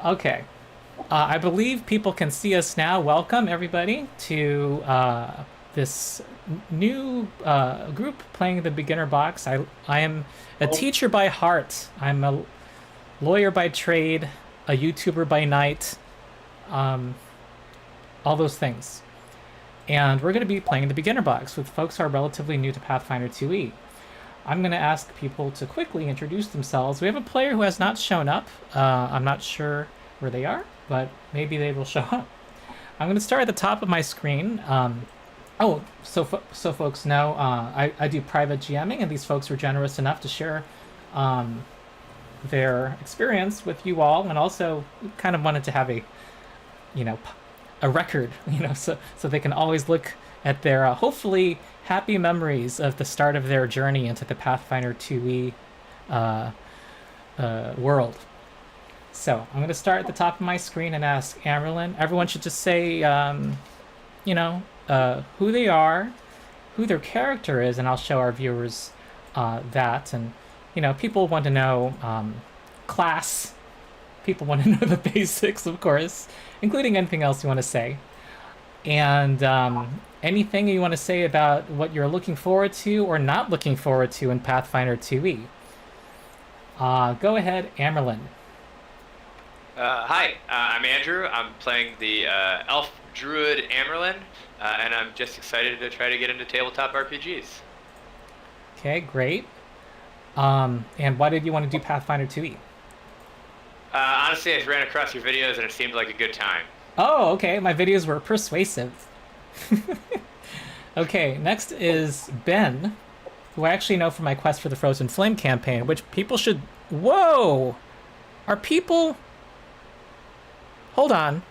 Okay. I believe people can see us now. Welcome, everybody, to this new group playing the beginner box. I am a Oh, teacher by heart. I'm a lawyer by trade, a YouTuber by night, um, all those things. And we're going to be playing the beginner box with folks who are relatively new to Pathfinder 2e. I'm going to ask people to quickly introduce themselves. We have a player who has not shown up. I'm not sure where they are, but maybe they will show up. I'm going to start at the top of my screen. So folks know, I do private GMing, and these folks were generous enough to share um, their experience with you all, and also kind of wanted to have you know, a record, so they can always look at their hopefully happy memories of the start of their journey into the Pathfinder 2e uh, world. So I'm going to start at the top of my screen and ask Amerlin. Everyone should just say, who they are, who their character is, and I'll show our viewers that. And, people want to know class. People want to know the basics, of course, including anything else you want to say. And anything you want to say about what you're looking forward to or not looking forward to in Pathfinder 2e. Go ahead, Amerlin. Hi, I'm Andrew. I'm playing the elf druid Amerlin, and I'm just excited to try to get into tabletop RPGs. Okay, great. And why did you want to do Pathfinder 2e? Honestly, I ran across your videos and it seemed like a good time. Oh, okay. My videos were persuasive. Okay, next is Ben, who I actually know from my Quest for the Frozen Flame campaign, which people should. Whoa! Are people. Hold on.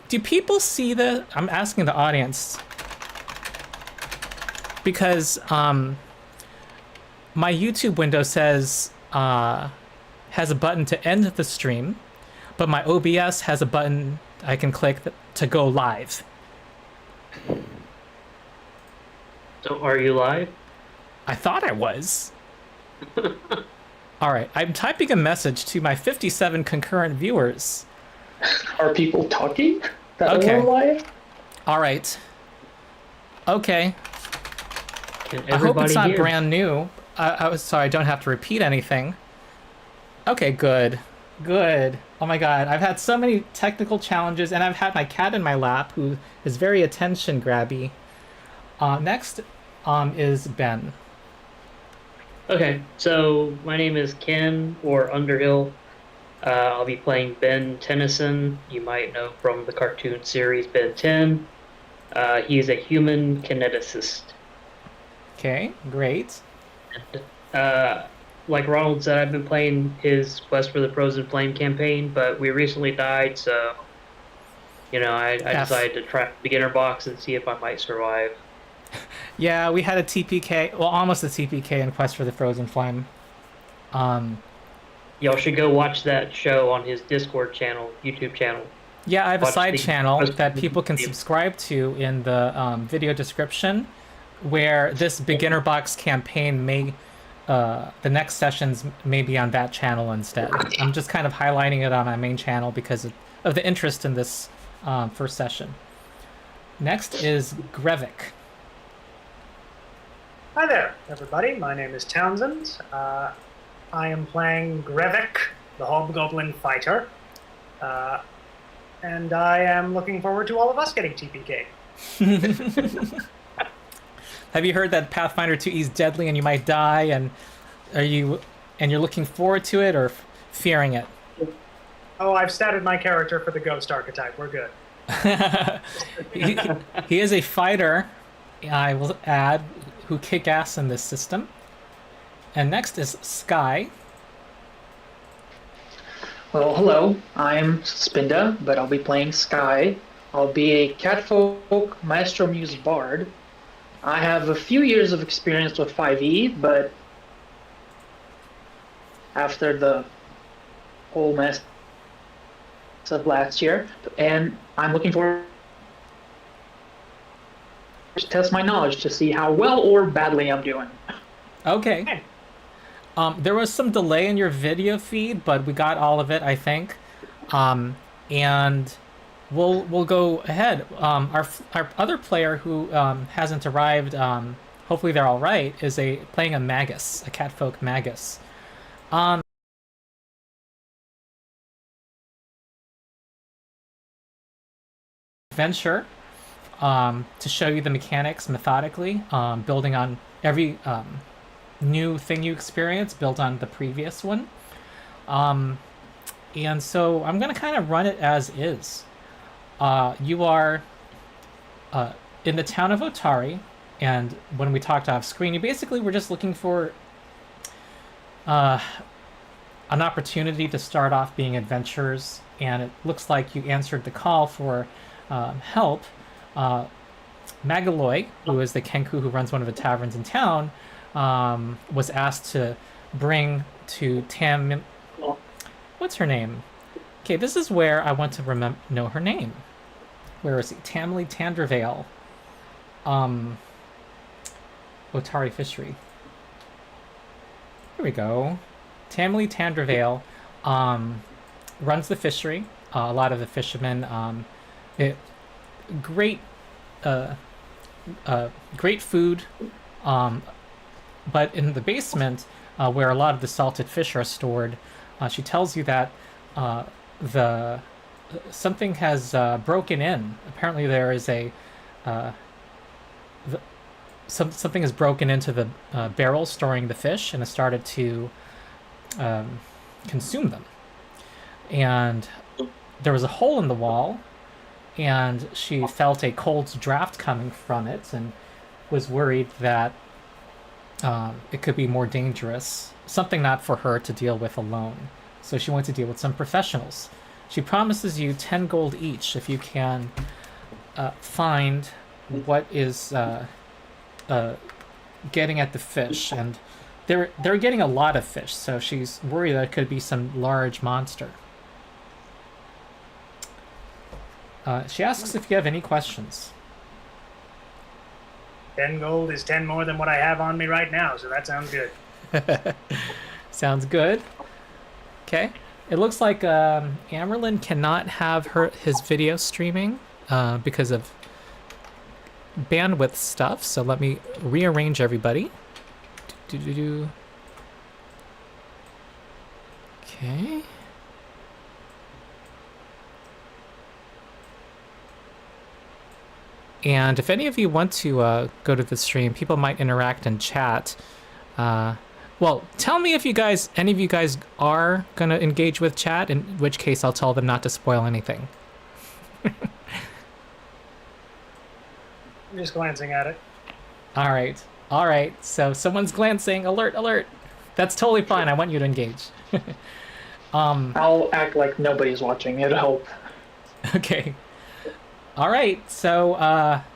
Do people see the. I'm asking the audience. Because my YouTube window says. Has a button to end the stream, but my OBS has a button I can click to go live. so are you live? I thought I was. All right, I'm typing a message to my 57 concurrent viewers. Are people talking? That Okay. are live? All right. Okay. Can I hope it's not hear? brand new. I was sorry, I don't have to repeat anything. Okay, good. Good. Oh my god, I've had so many technical challenges, and I've had my cat in my lap, who is very attention grabby. Next is Ben. Okay, so my name is Ken, or Underhill. I'll be playing Ben Tennyson. You might know from the cartoon series Ben 10. He's a human kineticist. Okay, great. And, like Ronald said, I've been playing his Quest for the Frozen Flame campaign, but we recently died, so I Yes. decided to try beginner box and see if I might survive. Yeah, we had a TPK, well, almost a TPK in Quest for the Frozen Flame. Um, Y'all should go watch that show on his Discord channel, YouTube channel. yeah, I have a Watch side the channel Quest that for the people can Flame. subscribe to in the video description, where this beginner box campaign the next sessions may be on that channel instead. I'm just kind of highlighting it on my main channel because of the interest in this first session. Next is Grevik. Hi there, everybody. My name is Townsend. I am playing Grevik, the Hobgoblin Fighter. And I am looking forward to all of us getting TPK. Have you heard that Pathfinder 2e is deadly and you might die, and you're looking forward to it or fearing it? Oh, I've statted my character for the Ghost archetype. We're good. he, he is a fighter, I will add, who kick ass in this system. And next is Sky. Well, hello. I'm Spinda, but I'll be playing Sky. I'll be a Catfolk Maestro Muse Bard. I have a few years of experience with 5e, but after the whole mess of last year, and I'm looking forward to test my knowledge to see how well or badly I'm doing. Okay. There was some delay in your video feed, but we got all of it, I think. And we'll go ahead. Our other player who hasn't arrived, hopefully they're all right, is playing a magus, a catfolk magus. Um, Adventure to show you the mechanics methodically, building on every new thing you experience, built on the previous one. Um, and so I'm going to kind of run it as is. You are in the town of Otari, and when we talked off screen, you basically were just looking for uh, an opportunity to start off being adventurers, and it looks like you answered the call for help. Magaloi, who is the Kenku who runs one of the taverns in town, was asked to bring to Tam. What's her name? Okay, this is where I want to know her name. Where is it? Tamley Tandervale. Otari Fishery. Here we go. Tamley Tandervale runs the fishery. A lot of the fishermen. Great, great food. But in the basement, where a lot of the salted fish are stored, she tells you that the something has broken in. Apparently, there is something has broken into the barrel storing the fish and has started to consume them. And there was a hole in the wall, and she felt a cold draft coming from it, and was worried that it could be more dangerous. Something not for her to deal with alone. So she went to deal with some professionals. She promises you 10 gold each if you can find what is getting at the fish, and they're getting a lot of fish, so she's worried that it could be some large monster. She asks if you have any questions. 10 gold is 10 more than what I have on me right now, so that sounds good. Sounds good. Okay. It looks like Amerlin cannot have his video streaming because of bandwidth stuff. So let me rearrange everybody. Okay. And if any of you want to go to the stream, people might interact and chat. Well, tell me if any of you guys are going to engage with chat, in which case I'll tell them not to spoil anything. I'm just glancing at it. All right. So someone's glancing. Alert, alert. That's totally fine. I want you to engage. I'll act like nobody's watching. It'll help. Okay. All right. So,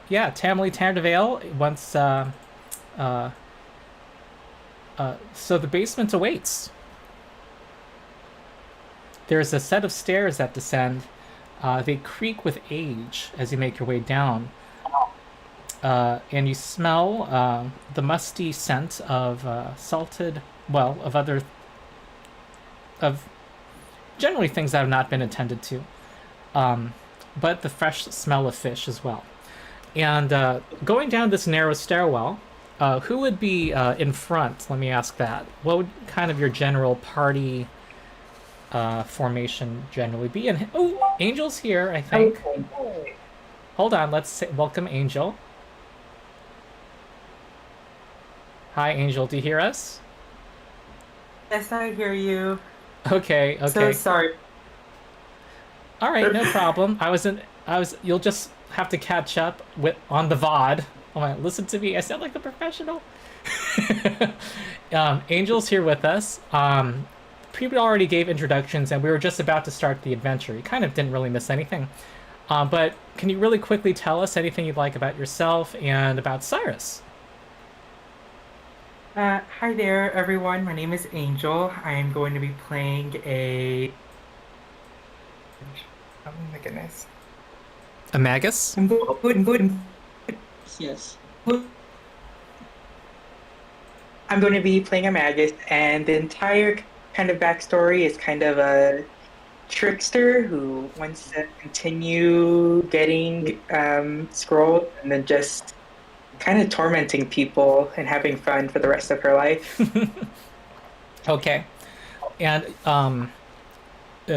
yeah, Tamley Tandervale wants... so the basement awaits. There's a set of stairs that descend. They creak with age as you make your way down. And you smell the musty scent of of generally things that have not been attended to. But the fresh smell of fish as well. And going down this narrow stairwell, who would be in front? Let me ask that. What would kind of your general party formation generally be? And Angel's here, I think. Okay. Hold on, let's welcome Angel. Hi, Angel. Do you hear us? Yes, I hear you. Okay. So sorry. All right, no problem. You'll just have to catch up on the VOD. Oh my, listen to me. I sound like a professional. Angel's here with us. People already gave introductions, and we were just about to start the adventure. You kind of didn't really miss anything. But can you really quickly tell us anything you'd like about yourself and about Cyrus? Hi there, everyone. My name is Angel. I am going to be playing a... Oh my goodness. A magus? I'm good. Yes. I'm going to be playing a magus, and the entire kind of backstory is kind of trickster who wants to continue getting scrolls and then just kind of tormenting people and having fun for the rest of her life. Okay. And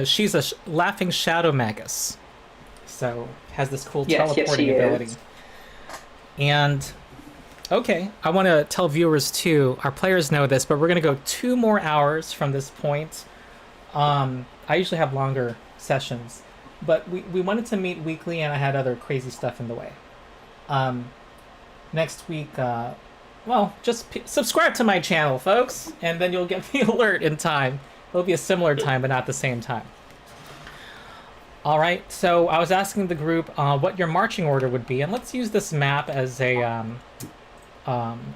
she's a laughing shadow magus. So has this cool Yes, teleporting she ability. is. And okay, I want to tell viewers too, our players know this, but we're going to go 2 more hours from this point. I usually have longer sessions, but we wanted to meet weekly and I had other crazy stuff in the way. Next week, well, just subscribe to my channel, folks, and then you'll get the alert in time. It'll be a similar time, but not the same time. All right, so I was asking the group what your marching order would be, and let's use this map as a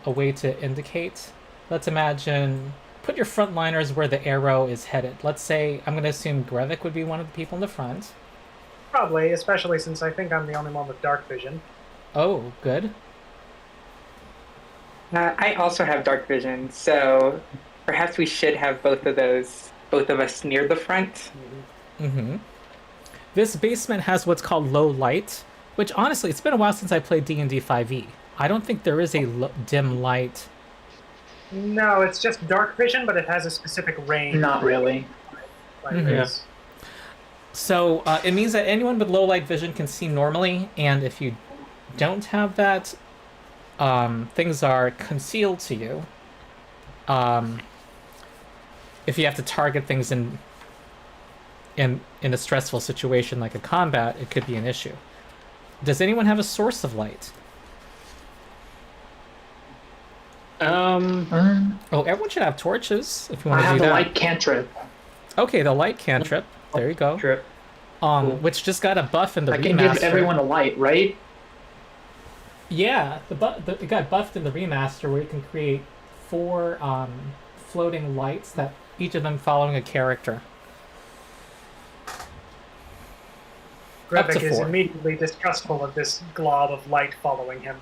way to indicate. Let's imagine, put your frontliners where the arrow is headed. Let's say, I'm going to assume Grevik would be one of the people in the front. Probably, especially since I think I'm the only one with dark vision. Oh, good. I also have dark vision, so perhaps we should have both of us near the front. Mm-hmm. This basement has what's called low light, which honestly, it's been a while since I played D&D 5e. I don't think there is a dim light. No, it's just dark vision, but it has a specific range. Not really. Like Mhm. this. So it means that anyone with low light vision can see normally, and if you don't have that, things are concealed to you. If you have to target things in a stressful situation like a combat, it could be an issue. Does anyone have a source of light? Oh, everyone should have torches if you I want to have do the that. light cantrip. Okay, the light cantrip. There you go. Trip. Cool. Which just got a buff in the I remaster. can give everyone a light, right? Yeah, it got buffed in the remaster where you can create 4 floating lights that each of them following a character. Up to Grevik is 4. immediately distrustful of this glob of light following him.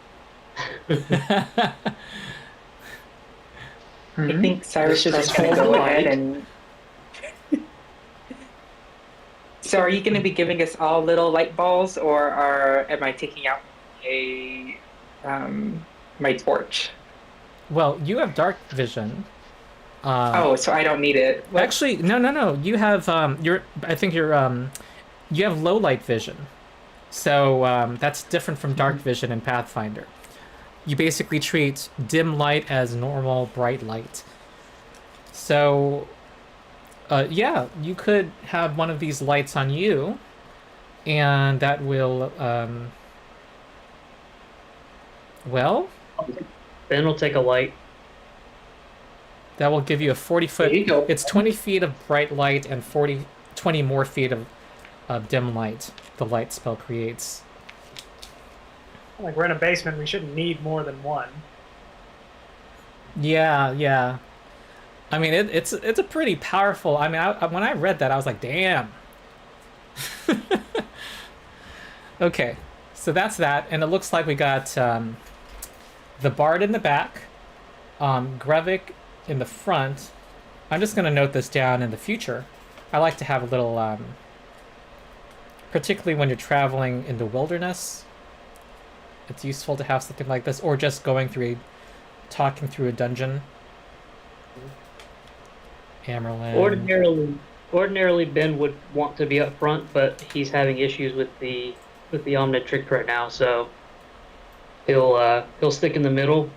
I think Cyrus is Let's just going to hold go the ahead light. and... So are you going to be giving us all little light balls, or am I taking out my torch? Well, you have dark vision. So I don't need it. Well, Actually, no. You have you have low light vision. So that's different from dark vision in Pathfinder. You basically treat dim light as normal bright light. So yeah, you could have one of these lights on you, and that will well, Ben will take a light. that will give you a 40-foot. There you go. It's 20 feet of bright light and 20 more feet of dim light. The light spell creates. Like, we're in a basement, we shouldn't need more than one. Yeah. I mean, it's a pretty powerful. I mean, when I read that, I was like, damn. Okay, so that's that, and it looks like we got the bard in the back, Grevik in the front. I'm just going to note this down in the future. I like to have a little, particularly when you're traveling in the wilderness, it's useful to have something like this, or just talking through a dungeon. Amerlin. Ordinarily, Ben would want to be up front, but he's having issues with the Omnitrix right now, so he'll stick in the middle,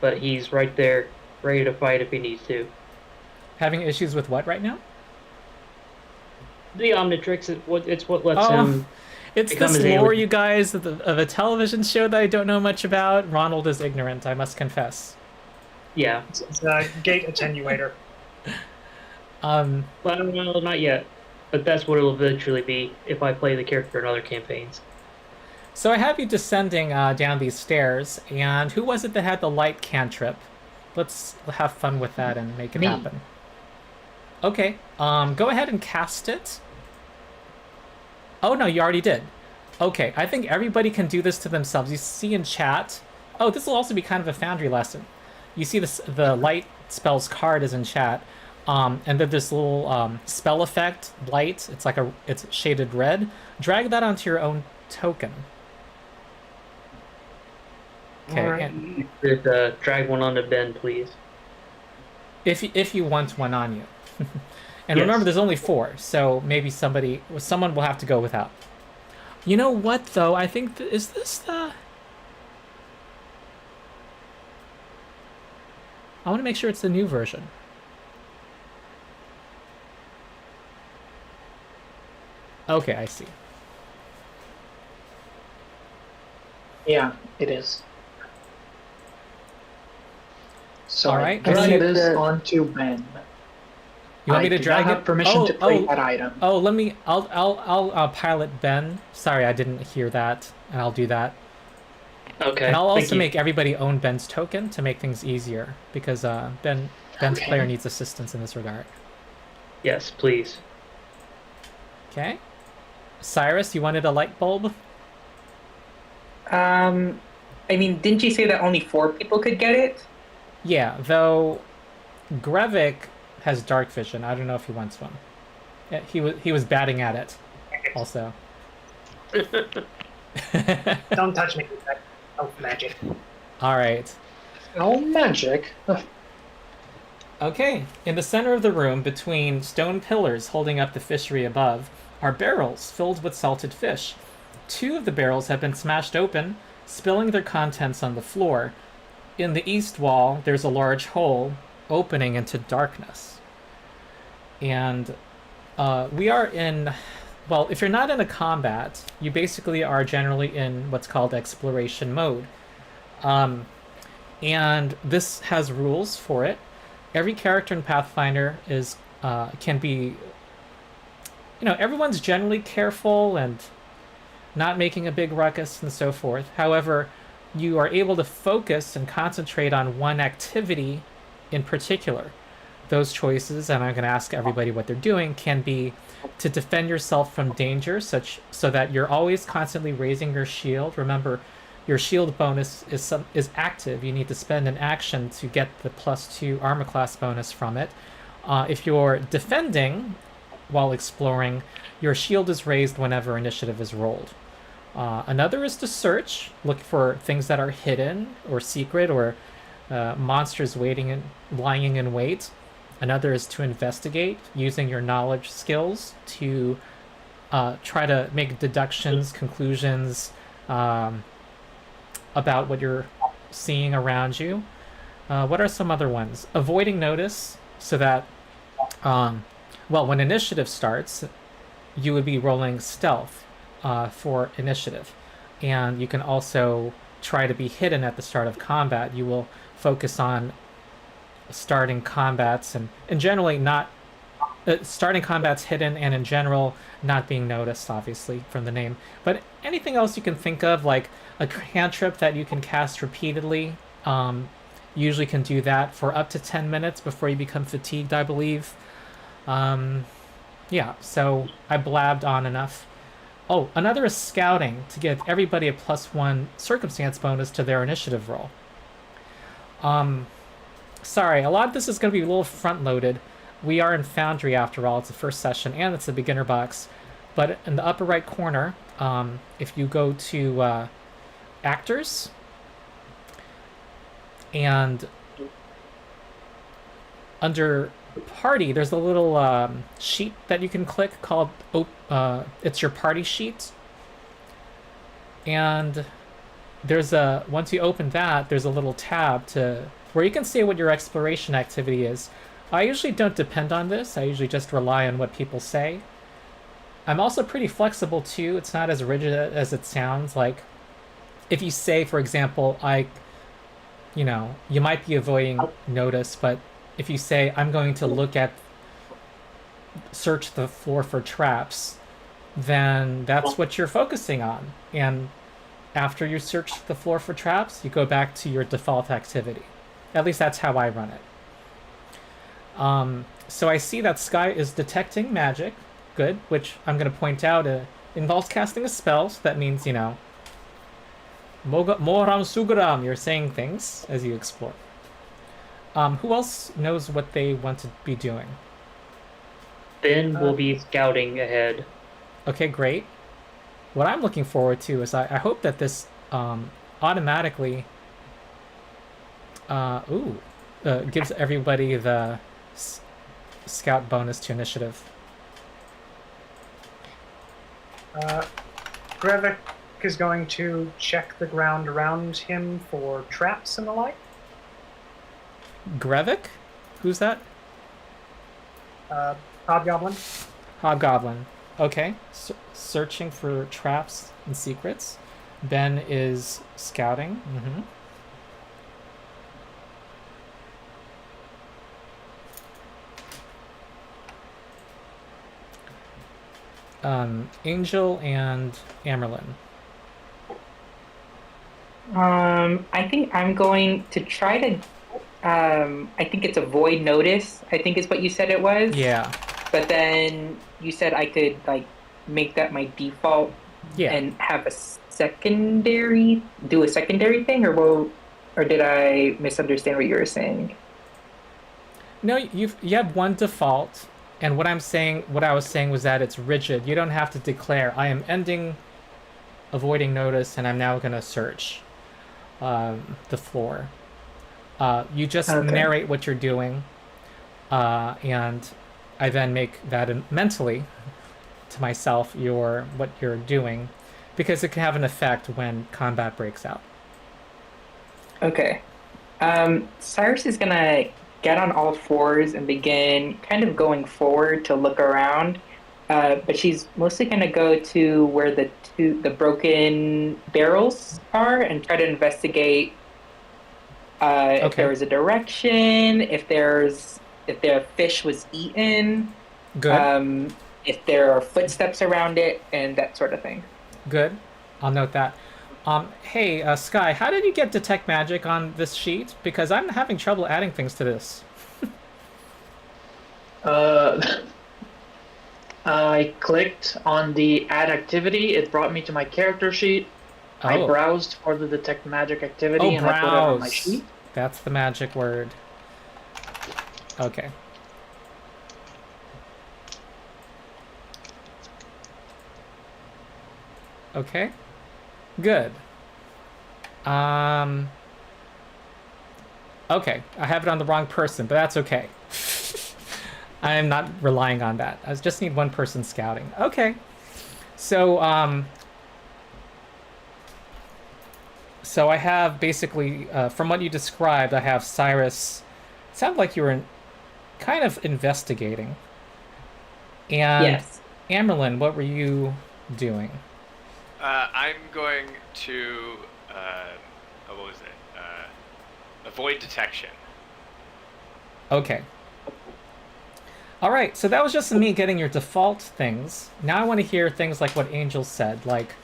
but he's right there, ready to fight if he needs to. Having issues with what right now? The Omnitrix it's what lets him. It's become this his lore, alien. you guys, of a television show that I don't know much about. Ronald is ignorant, I must confess. Yeah, It's a gate attenuator. well, not yet, but that's what it'll eventually be if I play the character in other campaigns. So I have you descending down these stairs, and who was it that had the light cantrip? Let's have fun with that and make it Me. happen. Okay, go ahead and cast it. Oh no, you already did. Okay, I think everybody can do this to themselves. You see in chat. Oh, this will also be kind of a Foundry lesson. You see the light spells card is in chat. And then this little spell effect light. It's shaded red. Drag that onto your own token. Okay. Alright. And Drag one onto Ben, please. if you want one on you. And Yes. remember, there's only 4, so maybe someone will have to go without. You know what, though? I think is this the? I want to make sure it's the new version. Okay, I see. Yeah, it is. So All right, I drag I see this the- onto Ben. You want me to I do drag not it? have permission to play that item. Oh, let me. I'll pilot Ben. Sorry, I didn't hear that, and I'll do that. Okay. And I'll thank also you. make everybody own Ben's token to make things easier because Ben's Okay. player needs assistance in this regard. Yes, please. Okay. Cyrus, you wanted a light bulb? I mean, didn't you say that only 4 people could get it? Yeah, though Grevik has dark vision. I don't know if he wants one. Yeah, he was batting at it also. Don't touch me with that elf magic. All right. Oh, magic. Okay, in the center of the room, between stone pillars holding up the fishery above, are barrels filled with salted fish. 2 of the barrels have been smashed open, spilling their contents on the floor. In the east wall, there's a large hole opening into darkness. And we are in... Well, if you're not in a combat, you basically are generally in what's called exploration mode. And this has rules for it. Every character in Pathfinder can be, everyone's generally careful and not making a big ruckus and so forth. However, you are able to focus and concentrate on one activity in particular. Those choices, and I'm going to ask everybody what they're doing, can be to defend yourself from danger, so that you're always constantly raising your shield. Remember, your shield bonus is active. You need to spend an action to get the +2 armor class bonus from it. If you're defending while exploring, your shield is raised whenever initiative is rolled. Another is to search, look for things that are hidden or secret, or monsters lying in wait. Another is to investigate, using your knowledge skills to try to make deductions, conclusions about what you're seeing around you. What are some other ones? Avoiding notice, so that, when initiative starts, you would be rolling stealth for initiative. And you can also try to be hidden at the start of combat. You will focus on starting combats and generally not starting combats hidden, and in general not being noticed, obviously, from the name. But anything else you can think of, like a cantrip that you can cast repeatedly, usually can do that for up to 10 minutes before you become fatigued, I believe. Yeah, so I blabbed on enough. Oh, another is scouting, to give everybody a +1 circumstance bonus to their initiative roll. Sorry, a lot of this is going to be a little front-loaded. We are in Foundry, after all. It's the first session, and it's a beginner box. But in the upper right corner, if you go to Actors, and under Party, there's a little sheet that you can click called it's your party sheet. And once you open that, there's a little tab where you can say what your exploration activity is. I usually don't depend on this. I usually just rely on what people say. I'm also pretty flexible too. It's not as rigid as it sounds. Like, if you say, for example, you might be avoiding notice, but if you say, I'm going to search the floor for traps, then that's what you're focusing on. And after you search the floor for traps, you go back to your default activity. At least that's how I run it. So I see that Sky is detecting magic. Good, which I'm going to point out involves casting a spell. So that means, Moram Sugaram, you're saying things as you explore. Who else knows what they want to be doing? Ben will be scouting ahead. Okay, great. What I'm looking forward to is I hope that this automatically gives everybody the scout bonus to initiative. Grevik is going to check the ground around him for traps and the like. Grevik? Who's that? Hobgoblin. Hobgoblin. Okay. Searching for traps and secrets. Ben is scouting. Angel and Amerlin. I think I'm going to try to. I think it's avoid notice. I think is what you said it was. Yeah. But then you said I could like make that my default. Yeah. And have a secondary thing, or did I misunderstand what you were saying? No, you have one default, and what I was saying was that it's rigid. You don't have to declare I am ending avoiding notice, and I'm now going to search the floor. You just narrate what you're doing, and I then make that mentally to myself what you're doing, because it can have an effect when combat breaks out. Okay. Cyrus is gonna get on all fours and begin kind of going forward to look around, but she's mostly gonna go to where the broken barrels are and try to investigate if there was a direction, if the fish was eaten. Good. If there are footsteps around it, and that sort of thing. Good. I'll note that. Hey, Sky, how did you get detect magic on this sheet? Because I'm having trouble adding things to this. I clicked on the add activity. It brought me to my character sheet. Oh. I browsed for the detect magic activity and I put it on my sheet. That's the magic word. Okay. Okay. Good. Okay, I have it on the wrong person, but that's okay. I am not relying on that. I just need one person scouting. Okay. So I have basically, from what you described, I have Cyrus. It sounded like you were kind of investigating. And yes. Amerlin, what were you doing? I'm going to, what was it? Avoid detection. Okay. All right, so that was just me getting your default things. Now I want to hear things like what Angel said, like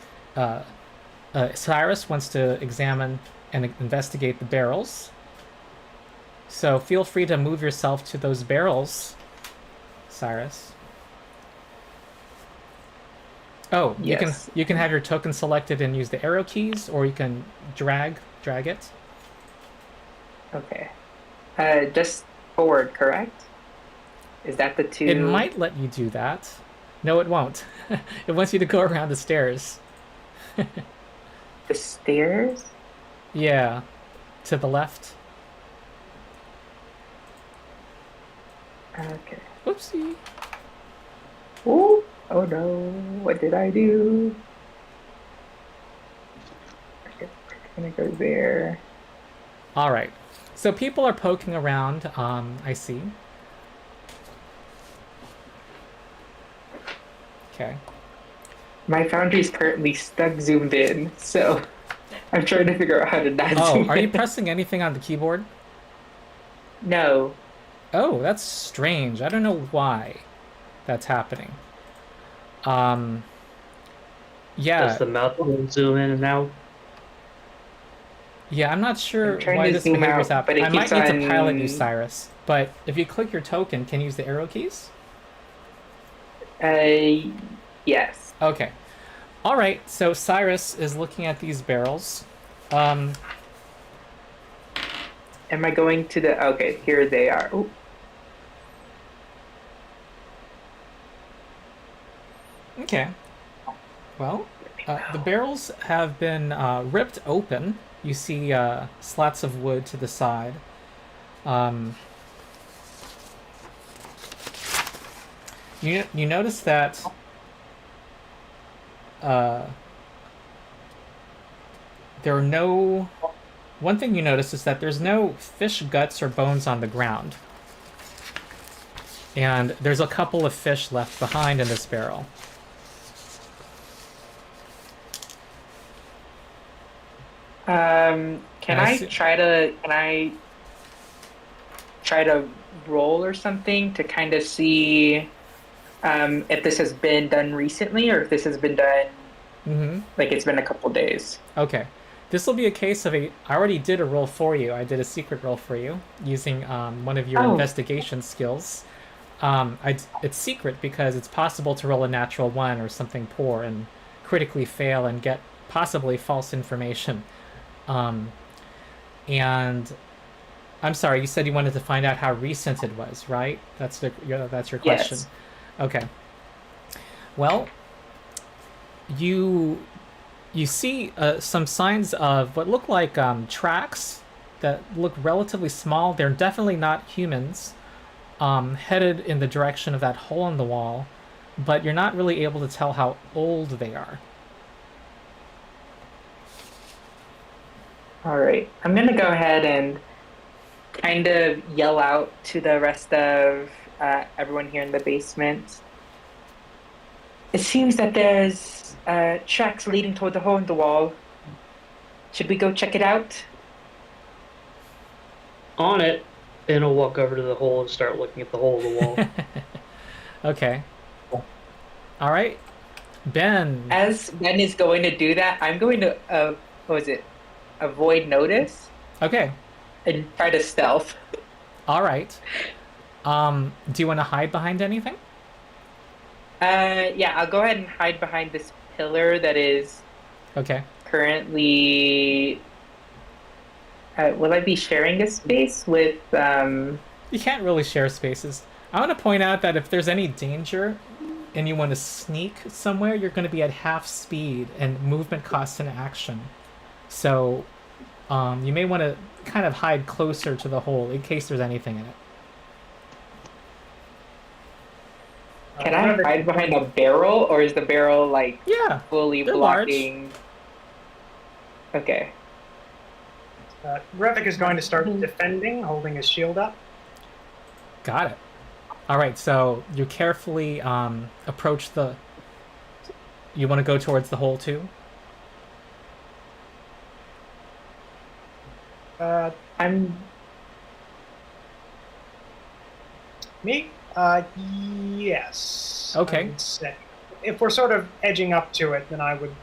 Cyrus wants to examine and investigate the barrels. So feel free to move yourself to those barrels, Cyrus. Oh, yes. You can have your token selected and use the arrow keys, or you can drag it. Okay. Just forward, correct? Is that the two? It might let you do that. No, it won't. It wants you to go around the stairs. The stairs? Yeah, to the left. Okay. Oopsie. Ooh. Oh no, what did I do? Okay, I'm gonna go there. All right. So people are poking around. I see. Okay. My foundry is currently stuck zoomed in, so I'm trying to figure out how to not zoom Are you in. pressing anything on the keyboard? No. Oh, that's strange. I don't know why that's happening. Yeah. Does the mouse zoom in and out? Yeah, I'm not sure I'm trying why to this zoom behavior is out, but happening. it I might keeps need to pilot you, on- Cyrus. But if you click your token, can you use the arrow keys? Yes. Okay. All right. So Cyrus is looking at these barrels. am I going to the? Okay, here they are. Ooh. Okay. Well, the barrels have been ripped open. You see slats of wood to the side. Um, you notice that there are no. One thing you notice is that there's no fish guts or bones on the ground, and there's a couple of fish left behind in this barrel. Can I I see- try to roll or something to kind of see if this has been done recently or if this has been done Mm-hmm. like it's been a couple days? Okay. This will be a case of I already did a roll for you. I did a secret roll for you using one of your Oh. investigation skills. It's secret because it's possible to roll a natural 1 or something poor and critically fail and get possibly false information. And I'm sorry, you said you wanted to find out how recent it was, right? That's your question. Yes. Okay. Well, you see some signs of what look like tracks that look relatively small. They're definitely not humans, headed in the direction of that hole in the wall, but you're not really able to tell how old they are. All right. I'm gonna go ahead and kind of yell out to the rest of everyone here in the basement. It seems that there's tracks leading toward the hole in the wall. Should we go check it out? On it, Ben will walk over to the hole and start looking at the hole in the wall. Okay. All right. Ben. As Ben is going to do that, I'm going to avoid notice Okay. and try to stealth. All right. Do you want to hide behind anything? Yeah, I'll go ahead and hide behind this pillar that is Okay. currently. Will I be sharing a space with? You can't really share spaces. I want to point out that if there's any danger and you want to sneak somewhere, you're going to be at half speed and movement costs an action. So you may want to kind of hide closer to the hole in case there's anything in it. Can I hide behind a barrel, or is the barrel like Yeah. fully they're large. blocking? Okay. Revik is going to start defending, holding his shield up. Got it. All right, so you carefully approach the... You want to go towards the hole too? I'm. Me? Yes. Okay. I would say. If we're sort of edging up to it, then I would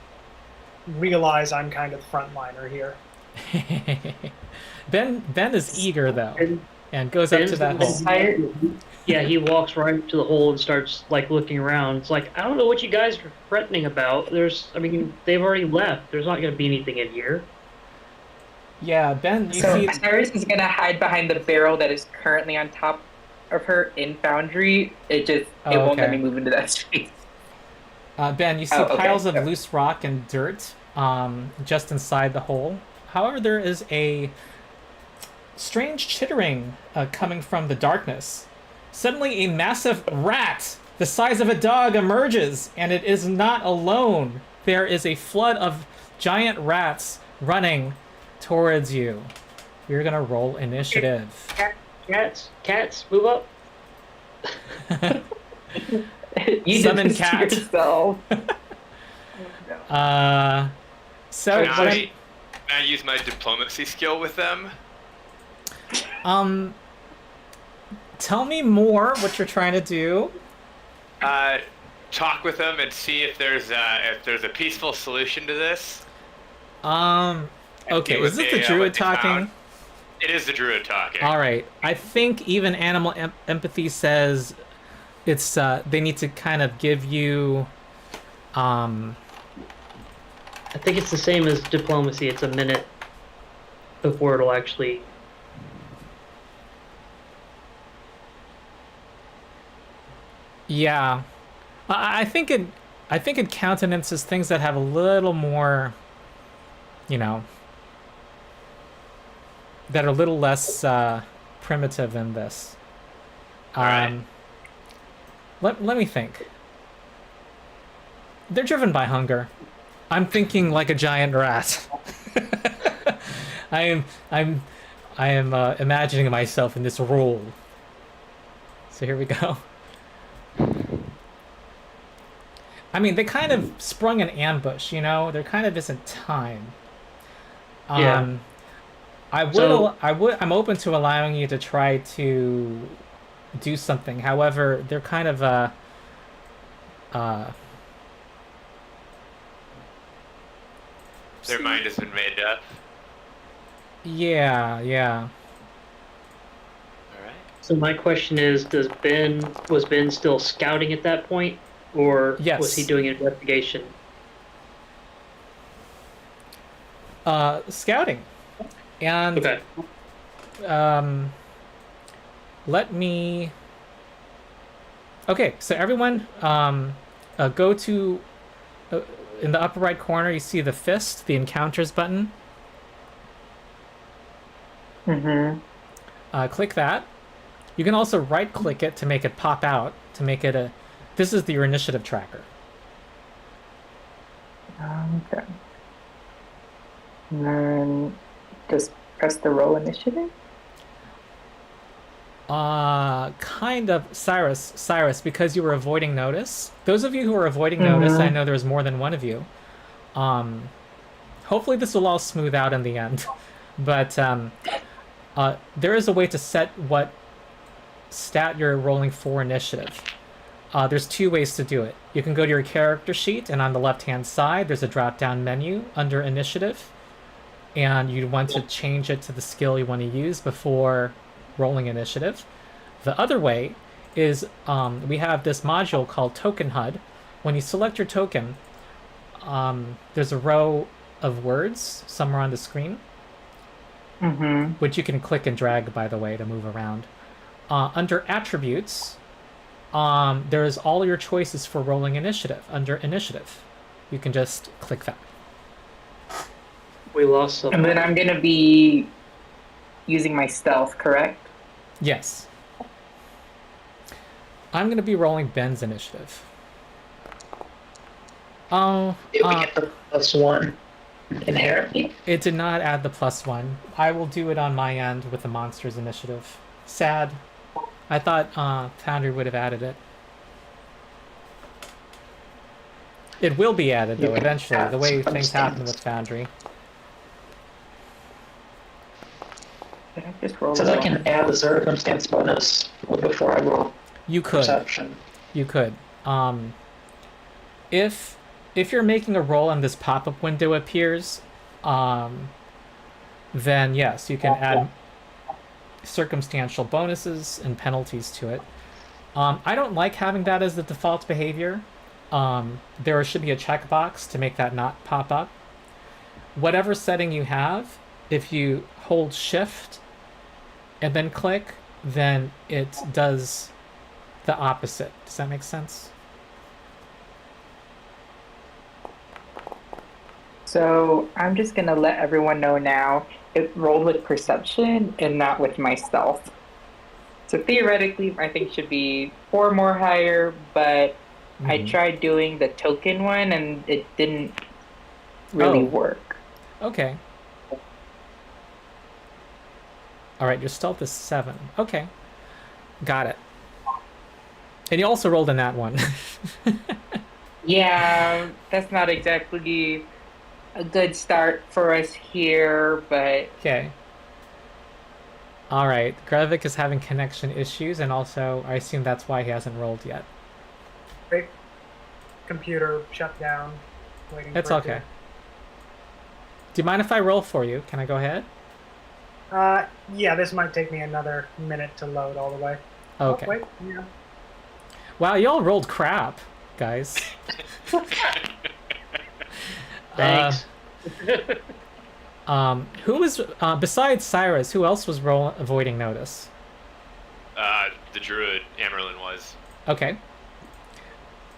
realize I'm kind of the frontliner here. Ben is eager though, And and goes up Ben's to that the hole. entire- Yeah, he walks right to the hole and starts like looking around. It's like, I don't know what you guys are threatening about. They've already left. There's not going to be anything in here. Yeah, Ben, you So see... Cyrus is gonna hide behind the barrel that is currently on top of her in Foundry. It won't let okay. me move into that space. Ben, you see Oh, okay. piles of Yep. loose rock and dirt just inside the hole. However, there is a strange chittering coming from the darkness. Suddenly, a massive rat the size of a dog emerges, and it is not alone. There is a flood of giant rats running towards you. You're gonna roll initiative. Cats, move up. You Summon did this to cat. yourself. So Can I use my diplomacy skill with them? tell me more what you're trying to do. Talk with them and see if there's a peaceful solution to this. Okay, It is was this the what druid they talking? found. It is the druid talking. All right. I think even animal empathy says it's they need to kind of give you I think it's the same as diplomacy. It's a minute before it'll actually Yeah, I think it countenances things that have a little more, you know, that are a little less primitive than this. Alright. Let me think. They're driven by hunger. I'm thinking like a giant rat. I am I'm I am imagining myself in this role. So here we go. I mean, they kind of sprung an ambush, you know. There kind of isn't time. Yeah. Um, So I'm open to allowing you to try to do something. However, they're kind of uh, Their mind has been made up. yeah, yeah. Alright. so my question is, was Ben still scouting at that point, or was he Yes. doing an investigation? Scouting. And Okay. um, let me. Okay, so everyone, go to in the upper right corner. You see the fist, the encounters button. Mm-hmm. Click that. You can also right-click it to make it pop out. To make it a. This is your initiative tracker. Okay. And then just press the roll initiative. Kind of Cyrus, because you were avoiding notice. Those of you who are avoiding notice, I know there's more than one of you. Hopefully this will all smooth out in the end. But there is a way to set what stat you're rolling for initiative. There's two ways to do it. You can go to your character sheet, and on the left-hand side, there's a drop-down menu under initiative, and you want to change it to the skill you want to use before rolling initiative. The other way is we have this module called Token HUD. When you select your token, there's a row of words somewhere on the screen, Mm-hmm. which you can click and drag, by the way, to move around. Under attributes, there's all your choices for rolling initiative. Under initiative, you can just click that. We lost some. And then I'm gonna be using my stealth, correct? Yes. I'm going to be rolling Ben's initiative. Oh, Did we get the +1 inherently? it did not add the +1. I will do it on my end with the monsters initiative. Sad. I thought Foundry would have added it. It will be added, though, You can eventually, add the way things happen circumstance. with Foundry. Did I just roll? Says I can add the circumstance bonus before I roll You could. perception. You could. If you're making a roll and this pop-up window appears, then yes, you can add circumstantial bonuses and penalties to it. I don't like having that as the default behavior. There should be a checkbox to make that not pop up. Whatever setting you have, if you hold Shift and then click, then it does the opposite. Does that make sense? So I'm just gonna let everyone know now. It rolled with perception and not with my stealth. So theoretically, I think should be 4 more higher, but I Mhm. tried doing the token one and it didn't really Oh. work. Okay. All right, your stealth is 7. Okay. Got it. And you also rolled in that one. Yeah, that's not exactly a good start for us here, but Okay. All right. Grevik is having connection issues, and also I assume that's why he hasn't rolled yet. Great. Computer shut down. Waiting It's for it okay. Do you mind if I roll for you? Can I go ahead? Yeah, this might take me another minute to load all the way. Okay. Oh, wait. Yeah. Wow, y'all rolled crap, guys. Thanks. Who was besides Cyrus? Who else was avoiding notice? The druid Amerlin was. Okay.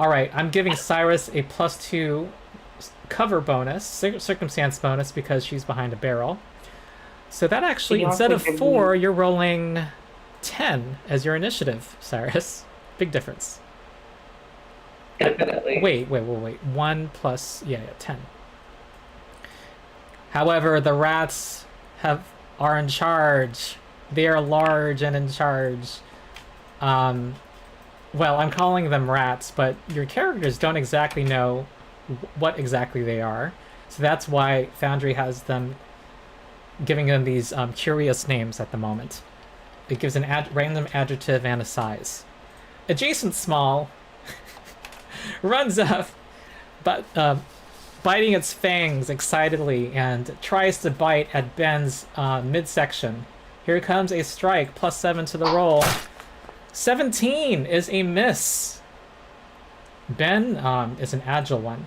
All right, I'm giving Cyrus a +2 cover bonus, circumstance bonus, because she's behind a barrel. So that actually, Can you instead also of give 4, me- you're rolling 10 as your initiative, Cyrus. Big difference. Definitely. Wait. 1 plus, yeah, 10. However, the rats are in charge. They are large and in charge. Well, I'm calling them rats, but your characters don't exactly know what exactly they are. So that's why Foundry has them giving them these curious names at the moment. It gives an random adjective and a size. Adjacent small runs up, but biting its fangs excitedly and tries to bite at Ben's midsection. Here comes a strike, +7 to the roll. 17 is a miss. Ben is an agile one.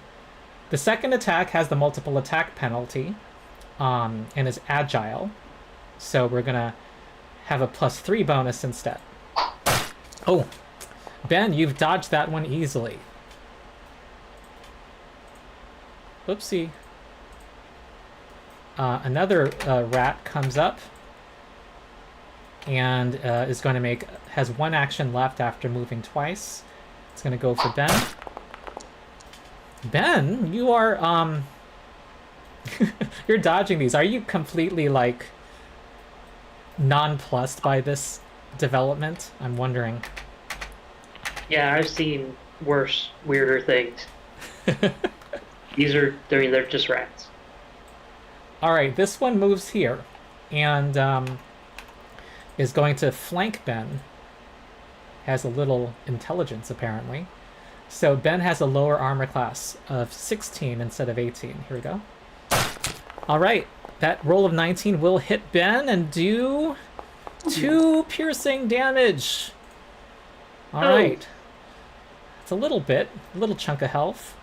The second attack has the multiple attack penalty and is agile. So we're going to have a +3 bonus instead. Oh, Ben, you've dodged that one easily. Whoopsie. Another rat comes up and is going to has 1 action left after moving twice. It's going to go for Ben. Ben, you are you're dodging these. Are you completely like nonplussed by this development? I'm wondering. Yeah, I've seen worse, weirder things. They're just rats. All right, this one moves here and is going to flank Ben. Has a little intelligence, apparently. So Ben has a lower armor class of 16 instead of 18. Here we go. All right, that roll of 19 will hit Ben and do 2 piercing damage. All right. It's a little chunk of health.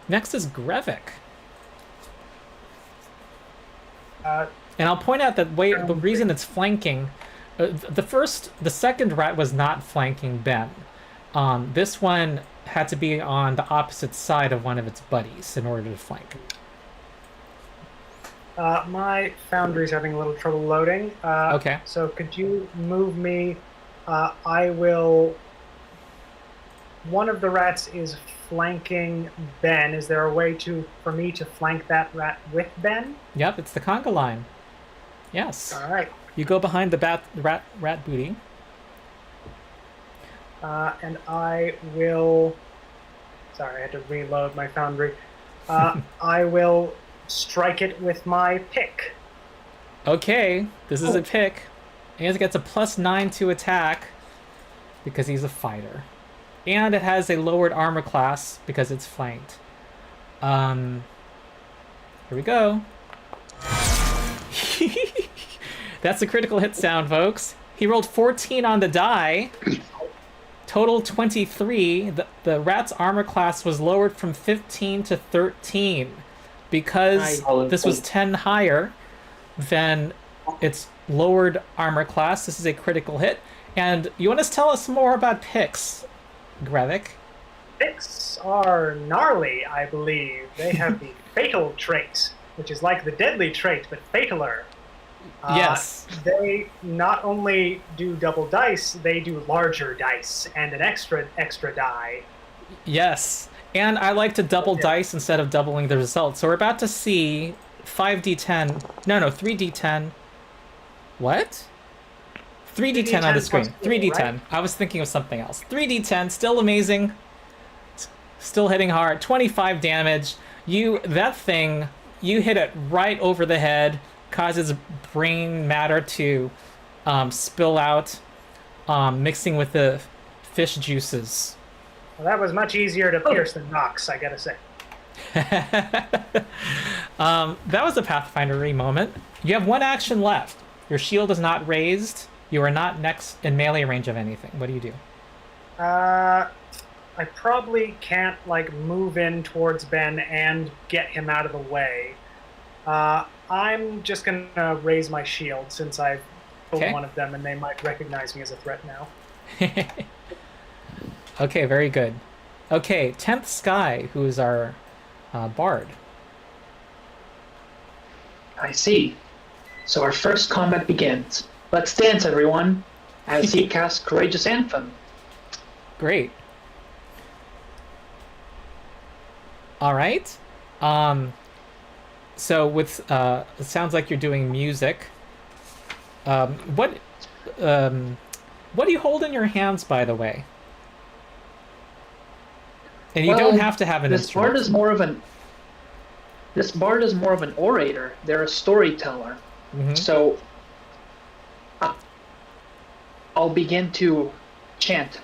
Next is Grevik. And I'll point out that the reason it's flanking, the second rat was not flanking Ben. This one had to be on the opposite side of one of its buddies in order to flank. My Foundry's having a little trouble loading. Okay. So could you move me? I will. One of the rats is flanking Ben. Is there a way for me to flank that rat with Ben? Yep, it's the conga line. Yes. All right. You go behind the rat booty. And I will. Sorry, I had to reload my Foundry. I will strike it with my pick. Okay, this is a pick. And it gets a +9 to attack because he's a fighter. And it has a lowered armor class because it's flanked. Here we go. That's a critical hit sound, folks. He rolled 14 on the die. Total 23. The rat's armor class was lowered from 15 to 13. Because this was 10 higher than its lowered armor class, this is a critical hit. And you want to tell us more about picks, Grevik? Picks are gnarly, I believe. They have the fatal trait, which is like the deadly trait, but fataler. Yes. They not only do double dice, they do larger dice and an extra die. Yes. And I like to double dice instead of doubling the results. So we're about to see 5d10. No, 3d10. What? 3d10 on the screen. 3d10. Right? I was thinking of something else. 3d10, still amazing. Still hitting hard. 25 damage. That thing, you hit it right over the head, causes brain matter to spill out, mixing with the fish juices. Well, that was much easier to pierce than Nox, I gotta say. That was a Pathfinder moment. You have 1 action left. Your shield is not raised. You are not next in melee range of anything. What do you do? I probably can't move in towards Ben and get him out of the way. I'm just gonna raise my shield since I've killed Okay. one of them, and they might recognize me as a threat now. Okay, very good. Okay, 10th Sky, who is our bard. I see. So our first combat begins. Let's dance, everyone, as he casts Courageous Anthem. Great. All right. So with it sounds like you're doing music. What do you hold in your hands, by the way? And you Well, don't have to have an This instrument. bard is more of an orator. They're a storyteller. Mhm. So I'll begin to chant.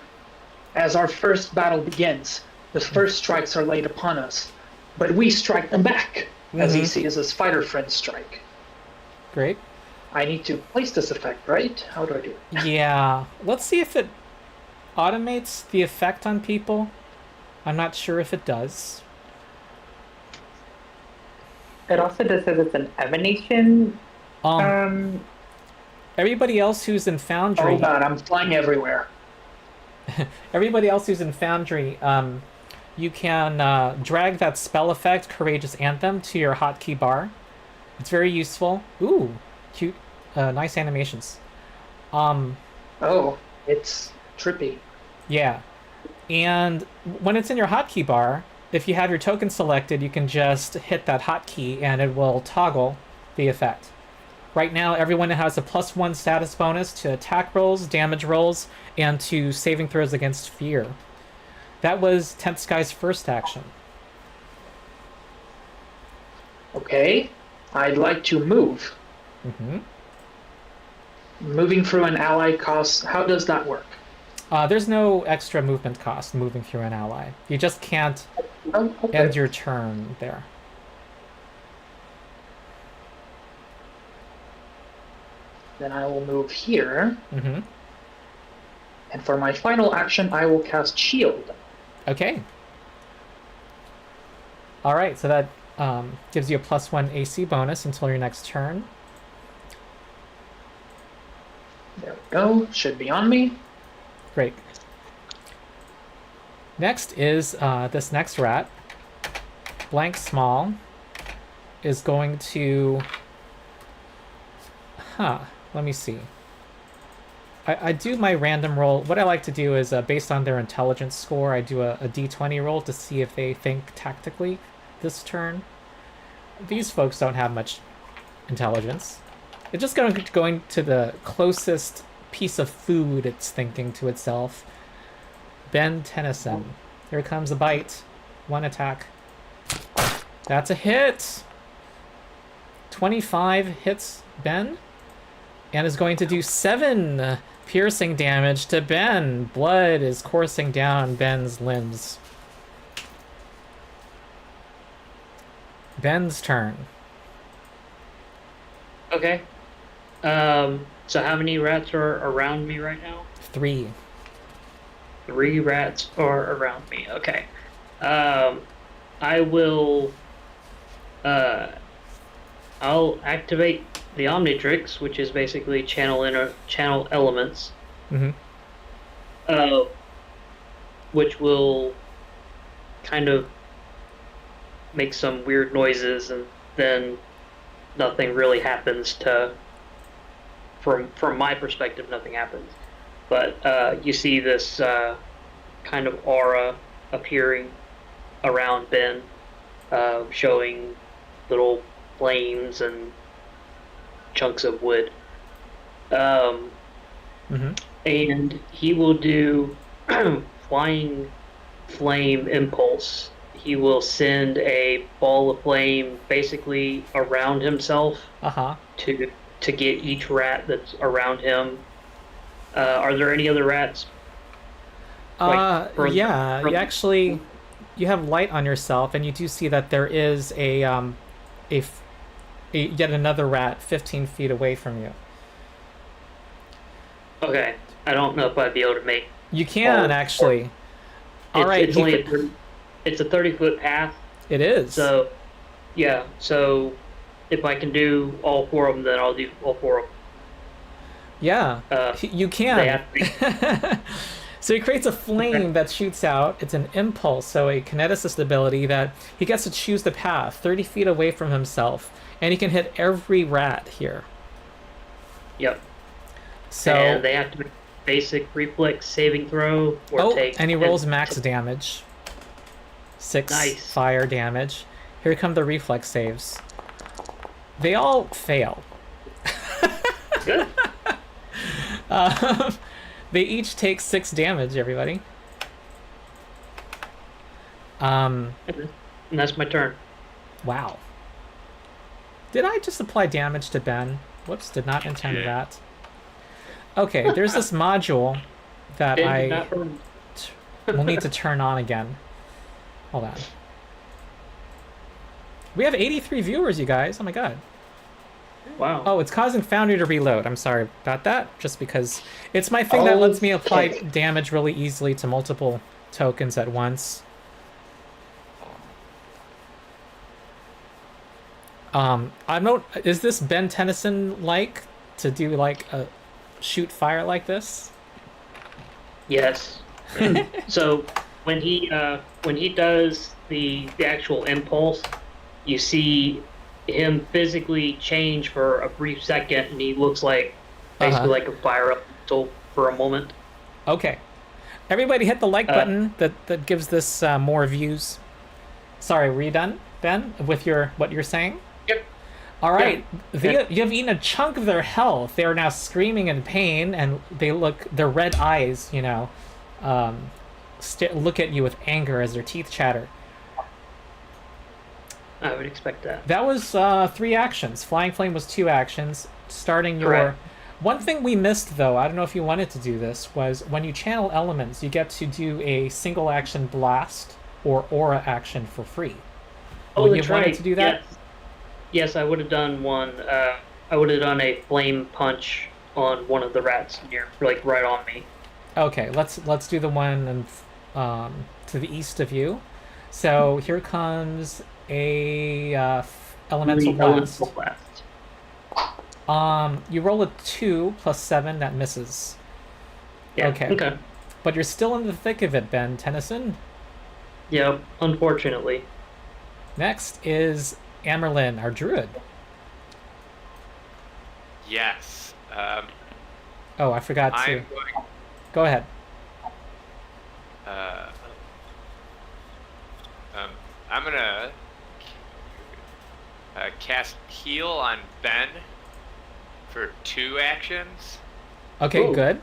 As our first battle begins, the first strikes are laid upon us, but we strike them back, as he Mhm. sees his fighter friends strike. Great. I need to place this effect, right? How do I do it? Yeah. Let's see if it automates the effect on people. I'm not sure if it does. It also just says it's an emanation. Um, everybody else who's in Foundry, Oh god, I'm flying everywhere. everybody else who's in Foundry, you can drag that spell effect, Courageous Anthem, to your hotkey bar. It's very useful. Ooh, cute, nice animations. Oh, it's trippy. Yeah, and when it's in your hotkey bar, if you have your token selected, you can just hit that hotkey and it will toggle the effect. Right now, everyone has a +1 status bonus to attack rolls, damage rolls, and to saving throws against fear. That was 10th Sky's first action. Okay, I'd like to move. Mm-hmm. Moving through an ally costs. How does that work? There's no extra movement cost moving through an ally. You just can't Oh, okay. end your turn there. Then I will move here, Mm-hmm. and for my final action, I will cast Shield. Okay. All right, so that gives you a +1 AC bonus until your next turn. There we go. Should be on me. Great. Next is this next rat. Blank Small is going to... let me see. I do my random roll. What I like to do is, based on their intelligence score, I do a d20 roll to see if they think tactically this turn. These folks don't have much intelligence. It's just going to the closest piece of food it's thinking to itself. Ben Tennyson. Here comes a bite. One attack. That's a hit! 25 hits Ben. And is going to do 7 piercing damage to Ben. Blood is coursing down Ben's limbs. Ben's turn. Okay. So how many rats are around me right now? 3. 3 rats are around me. Okay. I will. I'll activate the Omnitrix, which is basically channel elements. Mm-hmm. Which will kind of make some weird noises, and then nothing really happens to. From my perspective, nothing happens. But you see this kind of aura appearing around Ben, showing little flames and chunks of wood. Mm-hmm. And he will do flying flame impulse. He will send a ball of flame basically around himself Uh-huh. to get each rat that's around him. Are there any other rats? Yeah, you have light on yourself, and you do see that there is a yet another rat 15 feet away from you. Okay, I don't know if I'd be able to make. You can actually. All right, It's only it's a 30-foot path. it is. So, yeah. So if I can do all 4 of them, then I'll do all 4 of them. Yeah, you They can. have to be. So he creates a flame that shoots out. It's an impulse, so a kineticist ability that he gets to choose the path 30 feet away from himself, and he can hit every rat here. Yep. So And they have to make basic reflex saving throw or take. and he rolls max damage. 6 Nice. fire damage. Here come the reflex saves. They all fail. Good. They each take 6 damage, everybody. And that's my turn. Wow. Did I just apply damage to Ben? Whoops, did not intend that. Okay, there's this module that Ben did I not earn- will need to turn on again. Hold on. We have 83 viewers, you guys. Oh my god. Wow. Oh, it's causing Foundry to reload. I'm sorry about that. Just because it's my thing that lets me apply Okay. damage really easily to multiple tokens at once. I don't. Is this Ben Tennyson like to do like a shoot fire like this? Yes. So when he does the actual impulse, you see him physically change for a brief second, and he looks like basically like a fire up for a moment. Okay. Everybody hit the like button that gives this more views. Sorry, were you done, Ben, with what you're saying? Yep. All right. You have eaten a chunk of their health. They are now screaming in pain, and their red eyes, look at you with anger as their teeth chatter. I would expect that. That was 3 actions. Flying Flame was 2 actions. Starting your... Correct. One thing we missed, though, I don't know if you wanted to do this, was when you channel elements, you get to do a single action blast or aura action for free. Oh, Would you that's have wanted right. to do that? Yes, I would have done one. I would have done a flame punch on one of the rats near, like right on me. Okay, let's do the one to the east of you. So here comes a elemental blast. Elemental blast. You roll a 2 plus 7, that misses. Yeah. Okay. But you're still in the thick of it, Ben Tennyson. Yeah, unfortunately. Next is Amerlin, our druid. Yes. Oh, I forgot to. I'm going. Go ahead. I'm gonna cast heal on Ben for 2 actions. Okay, Ooh. good.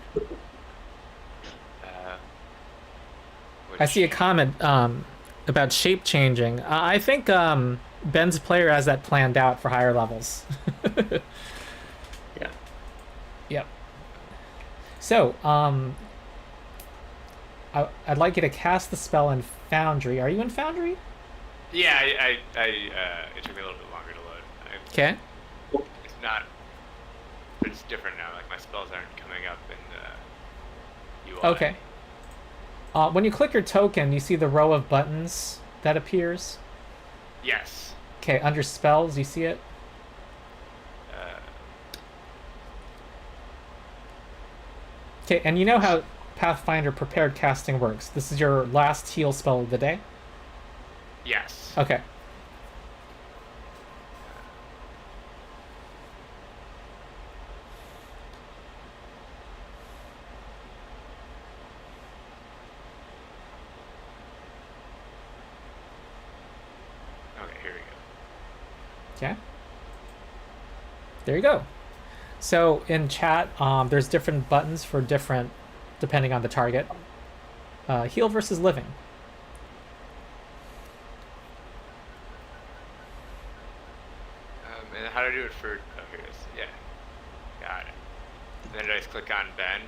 I see a which- comment about shape changing. I think Ben's player has that planned out for higher levels. Yeah. Yep. So, I'd like you to cast the spell in Foundry. Are you in Foundry? Yeah, it took me a little bit longer to load. Okay. It's not. It's different now. Like my spells aren't coming up in the UI. Okay. When you click your token, you see the row of buttons that appears. Yes. Okay, under spells, you see it. Okay, and you know how Pathfinder prepared casting works. This is your last heal spell of the day. Yes. Okay. Okay, here we go. Okay. There you go. So in chat, there's different buttons for different, depending on the target. Heal versus living. And how do I do it for? Oh, here it is. Yeah. Got it. And then did I just click on Ben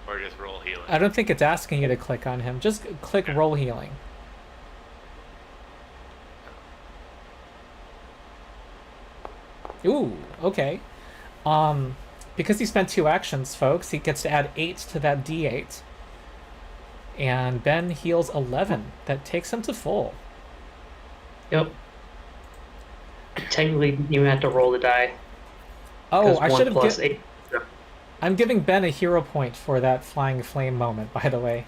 or just roll healing? I don't think it's asking you to click on him. Just click roll healing. Ooh, okay. Because he spent 2 actions, folks, he gets to add 8 to that d8. And Ben heals 11. That takes him to full. Yep. Technically, you have to roll the die. Oh, 'Cause I 1 should have. plus 8. I'm giving Ben a hero point for that flying flame moment. By the way,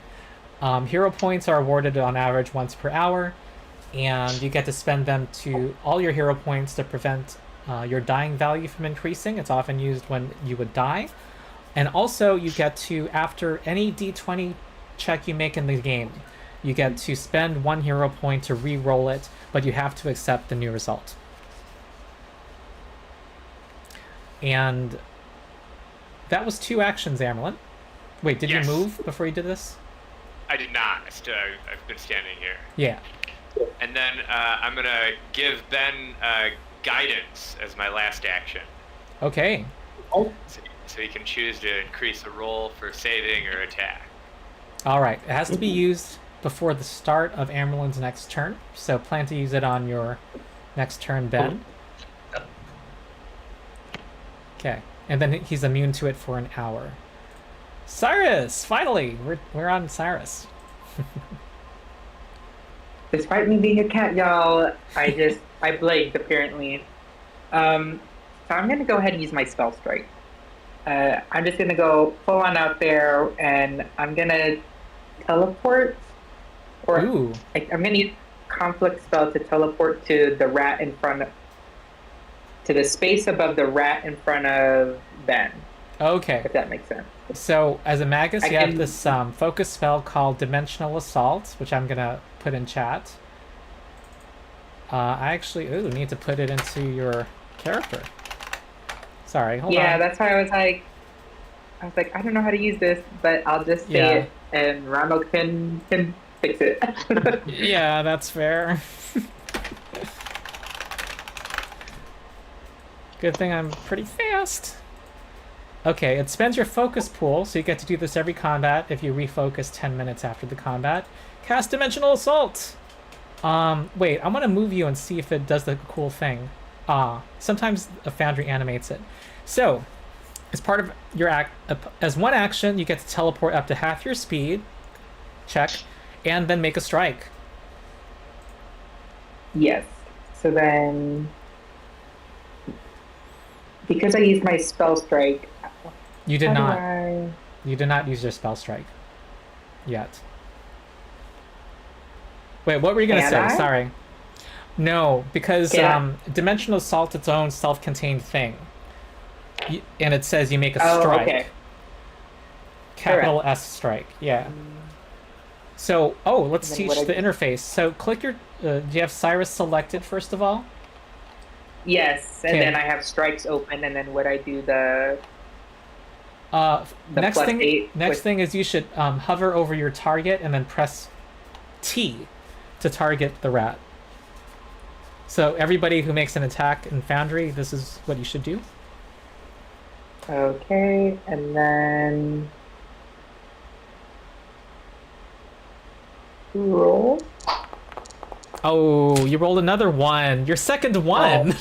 hero points are awarded on average once per hour, and you get to spend them to all your hero points to prevent your dying value from increasing. It's often used when you would die. And also, you get to, after any d20 check you make in the game, you get to spend 1 hero point to re-roll it, but you have to accept the new result. And that was 2 actions, Amerlin. Wait, did Yes. you move before you did this? I did not. I've been standing here. Yeah. And then I'm going to give Ben guidance as my last action. Okay. So he can choose to increase the roll for saving or attack. All right. It has to be used before the start of Amerlin's next turn, so plan to use it on your next turn, Ben. Okay. And then he's immune to it for an hour. Cyrus! Finally! We're on Cyrus. Despite me being a cat, y'all, I blinked apparently. So I'm gonna go ahead and use my spell strike. I'm just gonna go full on out there, and I'm gonna teleport, or Ooh. I'm gonna use conflict spell to teleport to the rat in front of, to the space above the rat in front of Ben, Okay. if that makes sense. So, as a magus, I you have can- this focus spell called Dimensional Assault, which I'm gonna put in chat. I actually need to put it into your character. Sorry, hold Yeah, on. that's why I was like, I don't know how to use this, but I'll just say Yeah. it, and Ronald can fix it. Yeah, that's fair. Good thing I'm pretty fast. Okay, it spends your focus pool, so you get to do this every combat if you refocus 10 minutes after the combat. Cast Dimensional Assault! Wait, I'm gonna move you and see if it does the cool thing. Sometimes a Foundry animates it. So, as part of your as one action, you get to teleport up to half your speed. Check. And then make a strike. Yes. So then, because I used my spell strike, You did how not. do I... You did not use your spell strike. Yet. Wait, what were you gonna Can say? I? Sorry. No, because Can Dimensional Assault's its own self-contained thing. And it says you make a Oh, strike. okay. Capital S strike. Yeah. So, let's Then teach what I the do- interface. So click your... do you have Cyrus selected, first of all? Yes, and Okay. then I have strikes open, and then would I do the Next plus thing, 8 next with- thing is you should hover over your target and then press T to target the rat. So everybody who makes an attack in Foundry, this is what you should do. Okay, and then roll. Oh, you rolled another 1. Your second 1.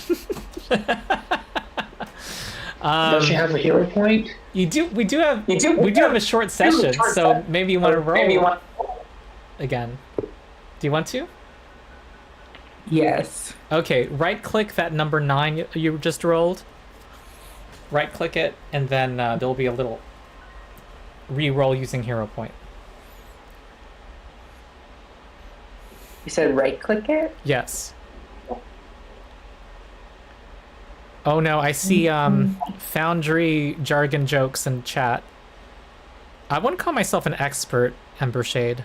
Does she have a hero point? We do have a short session, so maybe you want to roll again. Do you want to? Yes. Okay, right click that number 9 you just rolled. Right click it, and then there'll be a little re-roll using hero point. You said right click it? Yes. Oh no, I see Foundry jargon jokes in chat. I wouldn't call myself an expert, Ember Shade.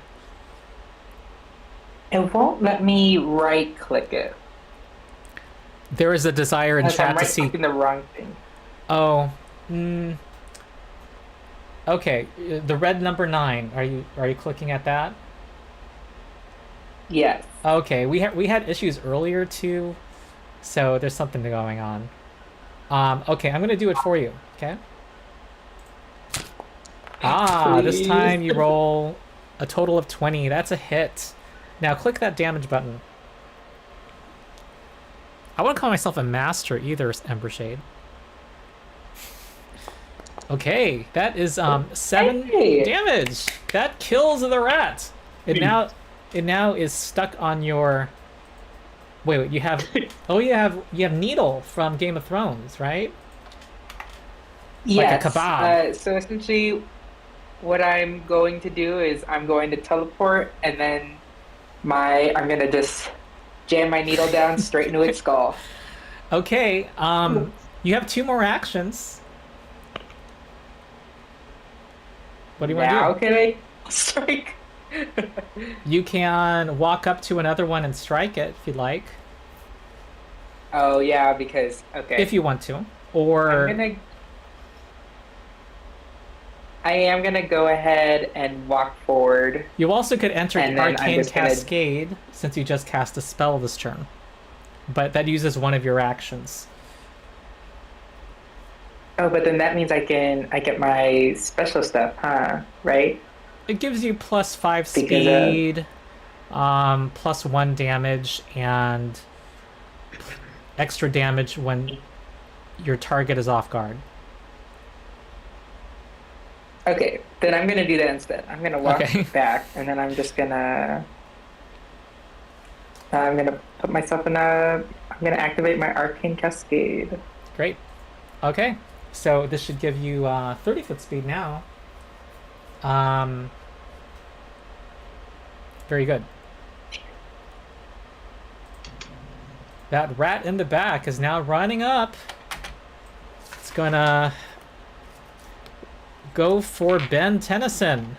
It won't let me right click it. There is a desire in Unless I'm chat to right see. clicking the wrong thing. Oh. Okay, the red number 9. Are you clicking at that? Yes. Okay, we had issues earlier too, so there's something going on. Okay, I'm gonna do it for you. Okay. This Please. time you roll a total of 20. That's a hit. Now click that damage button. I wouldn't call myself a master either, Ember Shade. Okay, that is 7 Hey. damage. That kills the rat. It now is stuck on your Wait, you have. Oh, you have Needle from Game of Thrones, right? Like a Yes. kebab. So essentially, what I'm going to do is I'm going to teleport, and then I'm gonna just jam my needle down straight into its skull. Okay. You have 2 more actions. What do you want to Now do? can I strike? You can walk up to another one and strike it if you'd like, Oh yeah, because okay, if you want to, I'm or gonna. I am gonna go ahead and walk forward, you also could enter and the then I'm Arcane just gonna. Cascade since you just cast a spell this turn, but that uses one of your actions. Oh, but then that means I get my special stuff, huh? Right? It gives you +5 Because speed, +1 damage, and extra damage when your target is off guard. okay, then I'm gonna do that instead. I'm gonna walk Okay. back, and then I'm gonna put myself in a. I'm gonna activate my arcane cascade. Great. Okay, so this should give you 30-foot speed now. Very good. That rat in the back is now running up. It's gonna go for Ben Tennyson.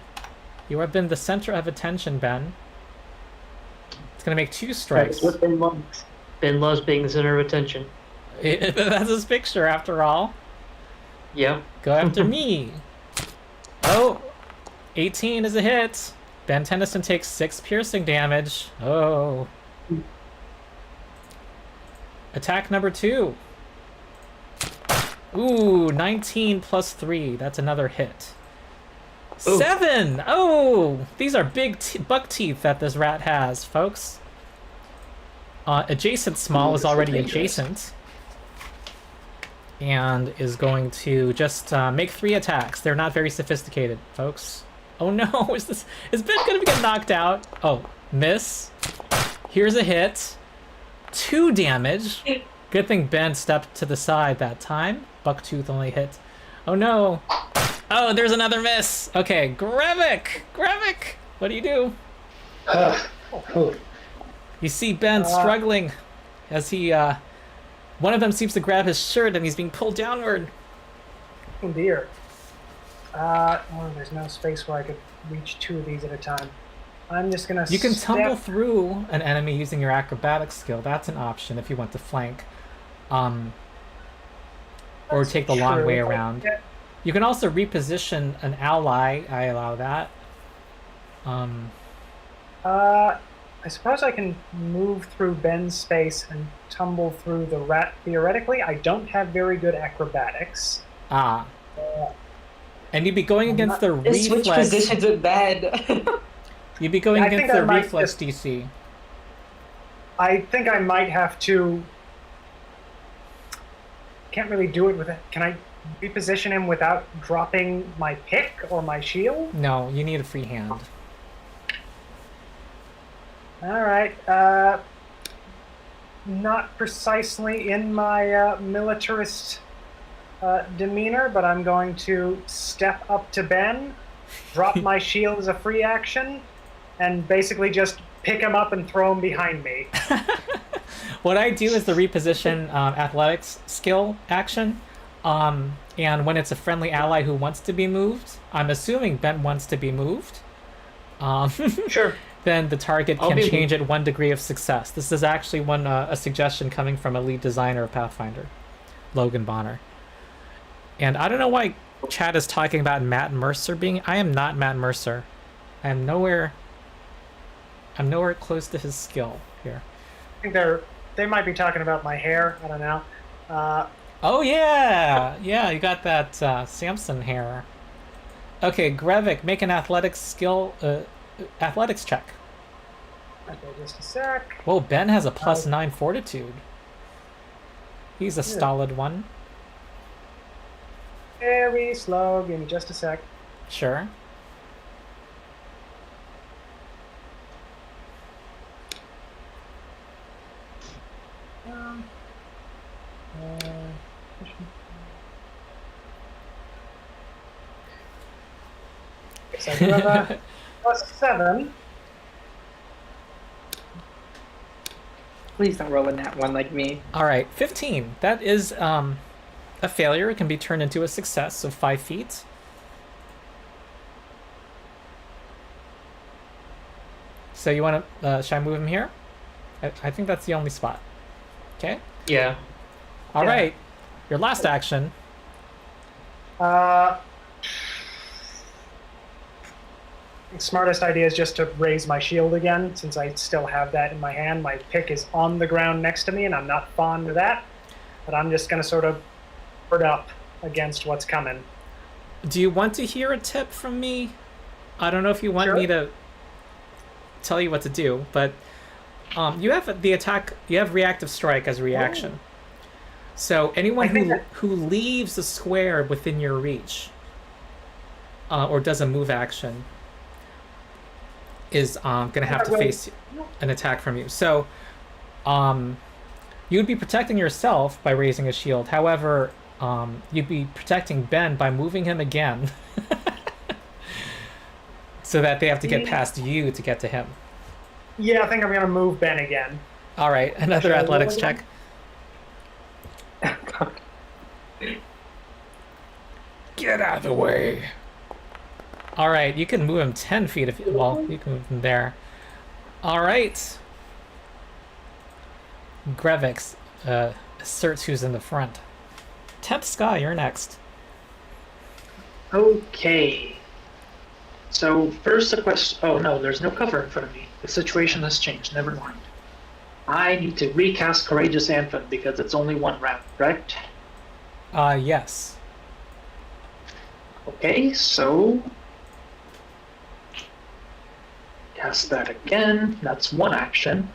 You have been the center of attention, Ben. It's gonna make 2 strikes. That's what Ben loves. Ben loves being the center of attention. That's his picture, after all. Yeah. Go after me. Oh, 18 is a hit. Ben Tennyson takes 6 piercing damage. Oh. Attack number 2. Ooh, 19 plus 3. That's another hit. Ooh. 7! Oh! These are big buck teeth that this rat has, folks. Adjacent small is already adjacent. And is going to just make 3 attacks. They're not very sophisticated, folks. Oh no, is Ben gonna get knocked out? Oh, miss. Here's a hit. 2 damage. Good thing Ben stepped to the side that time. Bucktooth only hit. Oh no. Oh, there's another miss. Okay, Grevik! Grevik! What do you do? You see Ben struggling as he, one of them seems to grab his shirt and he's being pulled downward. Oh dear. There's no space where I could reach 2 of these at a time. I'm just gonna. You can tumble through an enemy using your acrobatics skill. That's an option if you want to flank. Or That's take the long true. way around. You can also reposition an ally. I allow that. I suppose I can move through Ben's space and tumble through the rat. Theoretically, I don't have very good acrobatics. Ah. And you'd be going against the Just switch reflex. positions with bed. You'd be going I think against the I might reflex just- DC. I think I might have to. Can't really do it with it. Can I reposition him without dropping my pick or my shield? No, you need a free hand. All right. Not precisely in my militarist demeanor, but I'm going to step up to Ben, drop my shield as a free action, and basically just pick him up and throw him behind me. What I do is the reposition athletics skill action. And when it's a friendly ally who wants to be moved, I'm assuming Ben wants to be moved. Sure. Then the target I'll can be change at 1 degree of success. This is actually a suggestion coming from a lead designer of Pathfinder, Logan Bonner. And I don't know why Chad is talking about Matt Mercer being. I am not Matt Mercer. I'm nowhere close to his skill here. I think they might be talking about my hair. I don't know. Oh yeah, yeah, you got that Samson hair. Okay, Grevik, make an athletics check. Okay, just a sec. Whoa, Ben has a +9 fortitude. He's a Yeah. stolid one. Very slow. Give me just a sec. Sure. So I do have a +7. Please don't roll in that one like me. All right, 15. That is a failure. It can be turned into a success, so 5 feet. So you want to, should I move him here? I think that's the only spot. Okay. Yeah. All Yeah. right. Your last action. Smartest idea is just to raise my shield again, since I still have that in my hand. My pick is on the ground next to me, and I'm not fond of that. But I'm just going to sort of bird up against what's coming. Do you want to hear a tip from me? I don't know if you want Sure. me to tell you what to do, but you have the attack. You have reactive strike as a reaction. So anyone I think who leaves a square within your reach, or does a move action, is going to have to face an attack from you. So you would be protecting yourself by raising a shield. However, you'd be protecting Ben by moving him again, so that they have to get past you to get to him. Yeah, I think I'm going to move Ben again. All right, another Shall I roll athletics again? check. Get out of the way. All right, you can move him 10 feet if you, well, you can move him there. All right. Grevix asserts who's in the front. 10th Sky, you're next. Okay. So first the question. Oh no, there's no cover in front of me. The situation has changed. Never mind. I need to recast Courageous Anthem because it's only one round, correct? Yes. Okay, so cast that again. That's one action.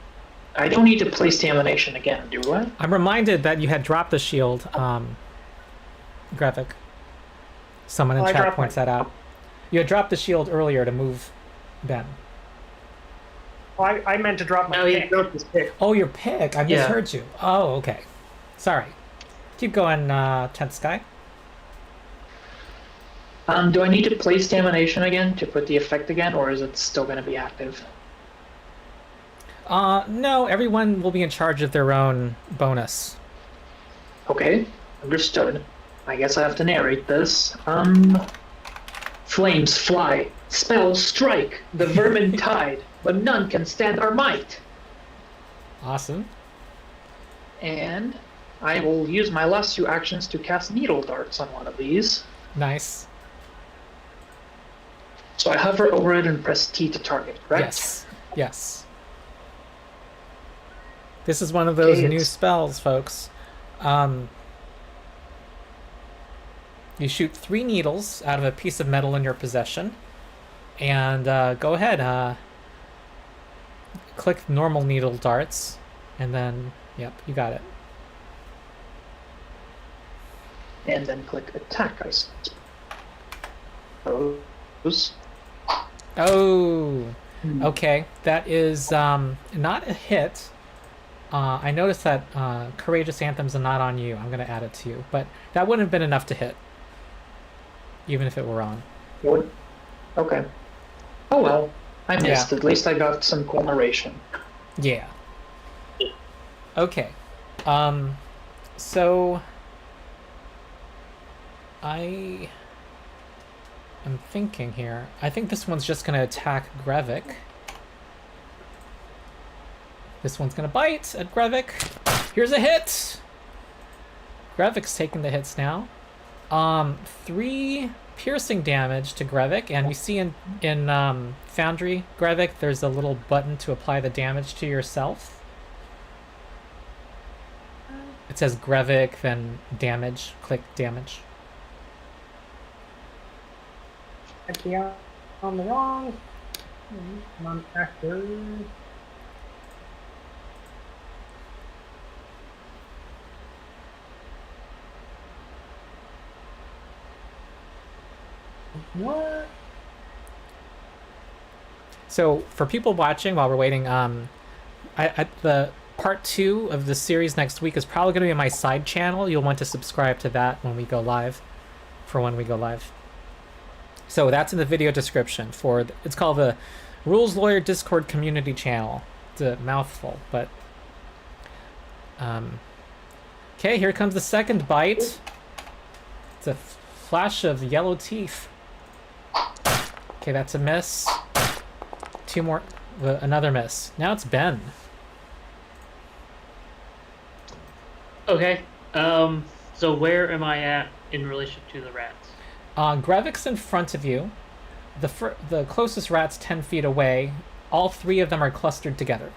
I don't need to place the emanation again, do I? I'm reminded that you had dropped the shield, Grevik. Someone in Oh, I chat dropped points mine. that out. You had dropped the shield earlier to move Ben. Oh, I meant to drop my No, he pick. broke his pick. Oh, your pick. I Yeah. misheard you. Oh, okay. Sorry. Keep going, 10th Sky. Do I need to place the emanation again to put the effect again, or is it still going to be active? No, everyone will be in charge of their own bonus. Okay, understood. I guess I have to narrate this. Flames fly, spells strike, the vermin tide, but none can stand our might. Awesome. And I will use my last 2 actions to cast needle darts on one of these. Nice. So I hover over it and press T to target, correct? Yes. Yes. This is one of those Okay, new it's- spells, folks. You shoot 3 needles out of a piece of metal in your possession. And go ahead. Click normal needle darts. And then, yep, you got it. And then click attack, I suppose. Oh, okay. That is not a hit. I noticed that Courageous Anthem's not on you. I'm going to add it to you. But that wouldn't have been enough to hit, even if it were on. What? Okay. Oh well, I missed. Yeah. At least I got some cool narration. Yeah. Okay. So I am thinking here. I think this one's just going to attack Grevik. This one's going to bite at Grevik. Here's a hit. Grevik's taking the hits now. 3 piercing damage to Grevik, and you see in Foundry, Grevik, there's a little button to apply the damage to yourself. It says Grevik, then damage. Click damage. Actually, on the wrong. Non-active. What? So for people watching while we're waiting, the part 2 of the series next week is probably going to be on my side channel. You'll want to subscribe to that when we go live. So that's in the video description for it's called the Rules Lawyer Discord community channel. It's a mouthful, but okay, here comes the second bite. It's a flash of yellow teeth. Okay, that's a miss. Two more, another miss. Now it's Ben. Okay. So where am I at in relation to the rats? Grevik's in front of you. The closest rat's 10 feet away. All three of them are clustered together.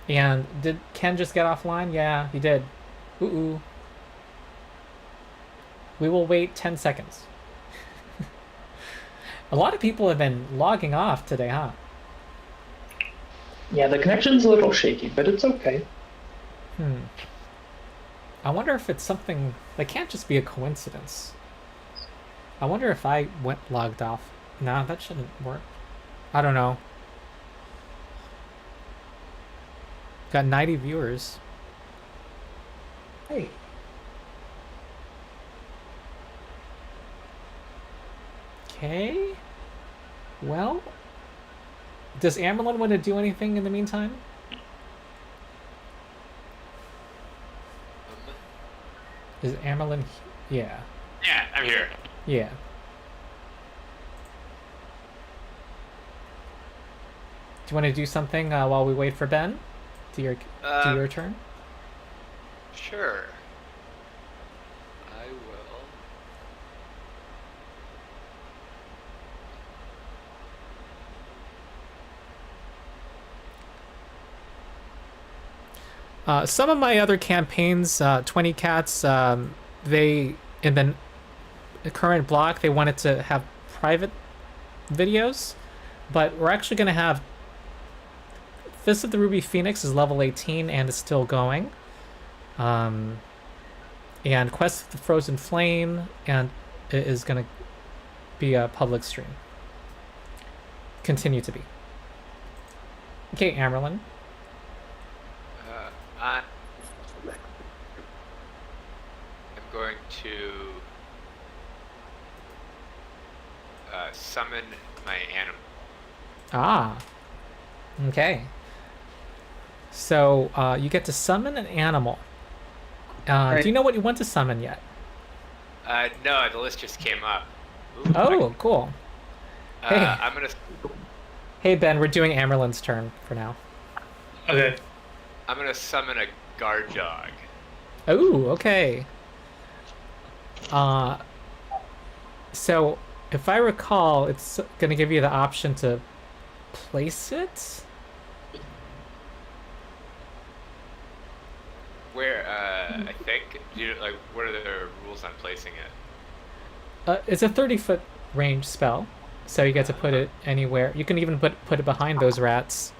And did Ken just get offline? Yeah, he did. Ooh. We will wait 10 seconds. A lot of people have been logging off today, huh? Yeah, the connection's a little shaky, but it's okay. I wonder if it's something that can't just be a coincidence. I wonder if I logged off. Nah, that shouldn't work. I don't know. Got 90 viewers. Hey, Okay. Well, does Amerlin want to do anything in the meantime? Is Amerlin? Yeah. Yeah, I'm here. Yeah. Do you want to do something while we wait for Ben? Do your turn? Sure. I will. Some of my other campaigns, 20 Cats, they in the current block they wanted to have private videos, but we're actually going to have Fist of the Ruby Phoenix is level 18 and is still going. And Quest of the Frozen Flame and it is going to be a public stream. Continue to be. Okay, Amerlin. I'm going to summon my animal. Ah. Okay. So you get to summon an animal. Do you know what you want to summon yet? No, the list just came up. Ooh, Oh, cool. Hey. I'm gonna. Hey Ben, we're doing Amerlin's turn for now. Okay. I'm gonna summon a Garjog. Oh, okay. So if I recall, it's gonna give you the option to place it. Where I think what are the rules on placing it? It's a 30-foot range spell, so you get to put it anywhere. You can even put it behind those rats.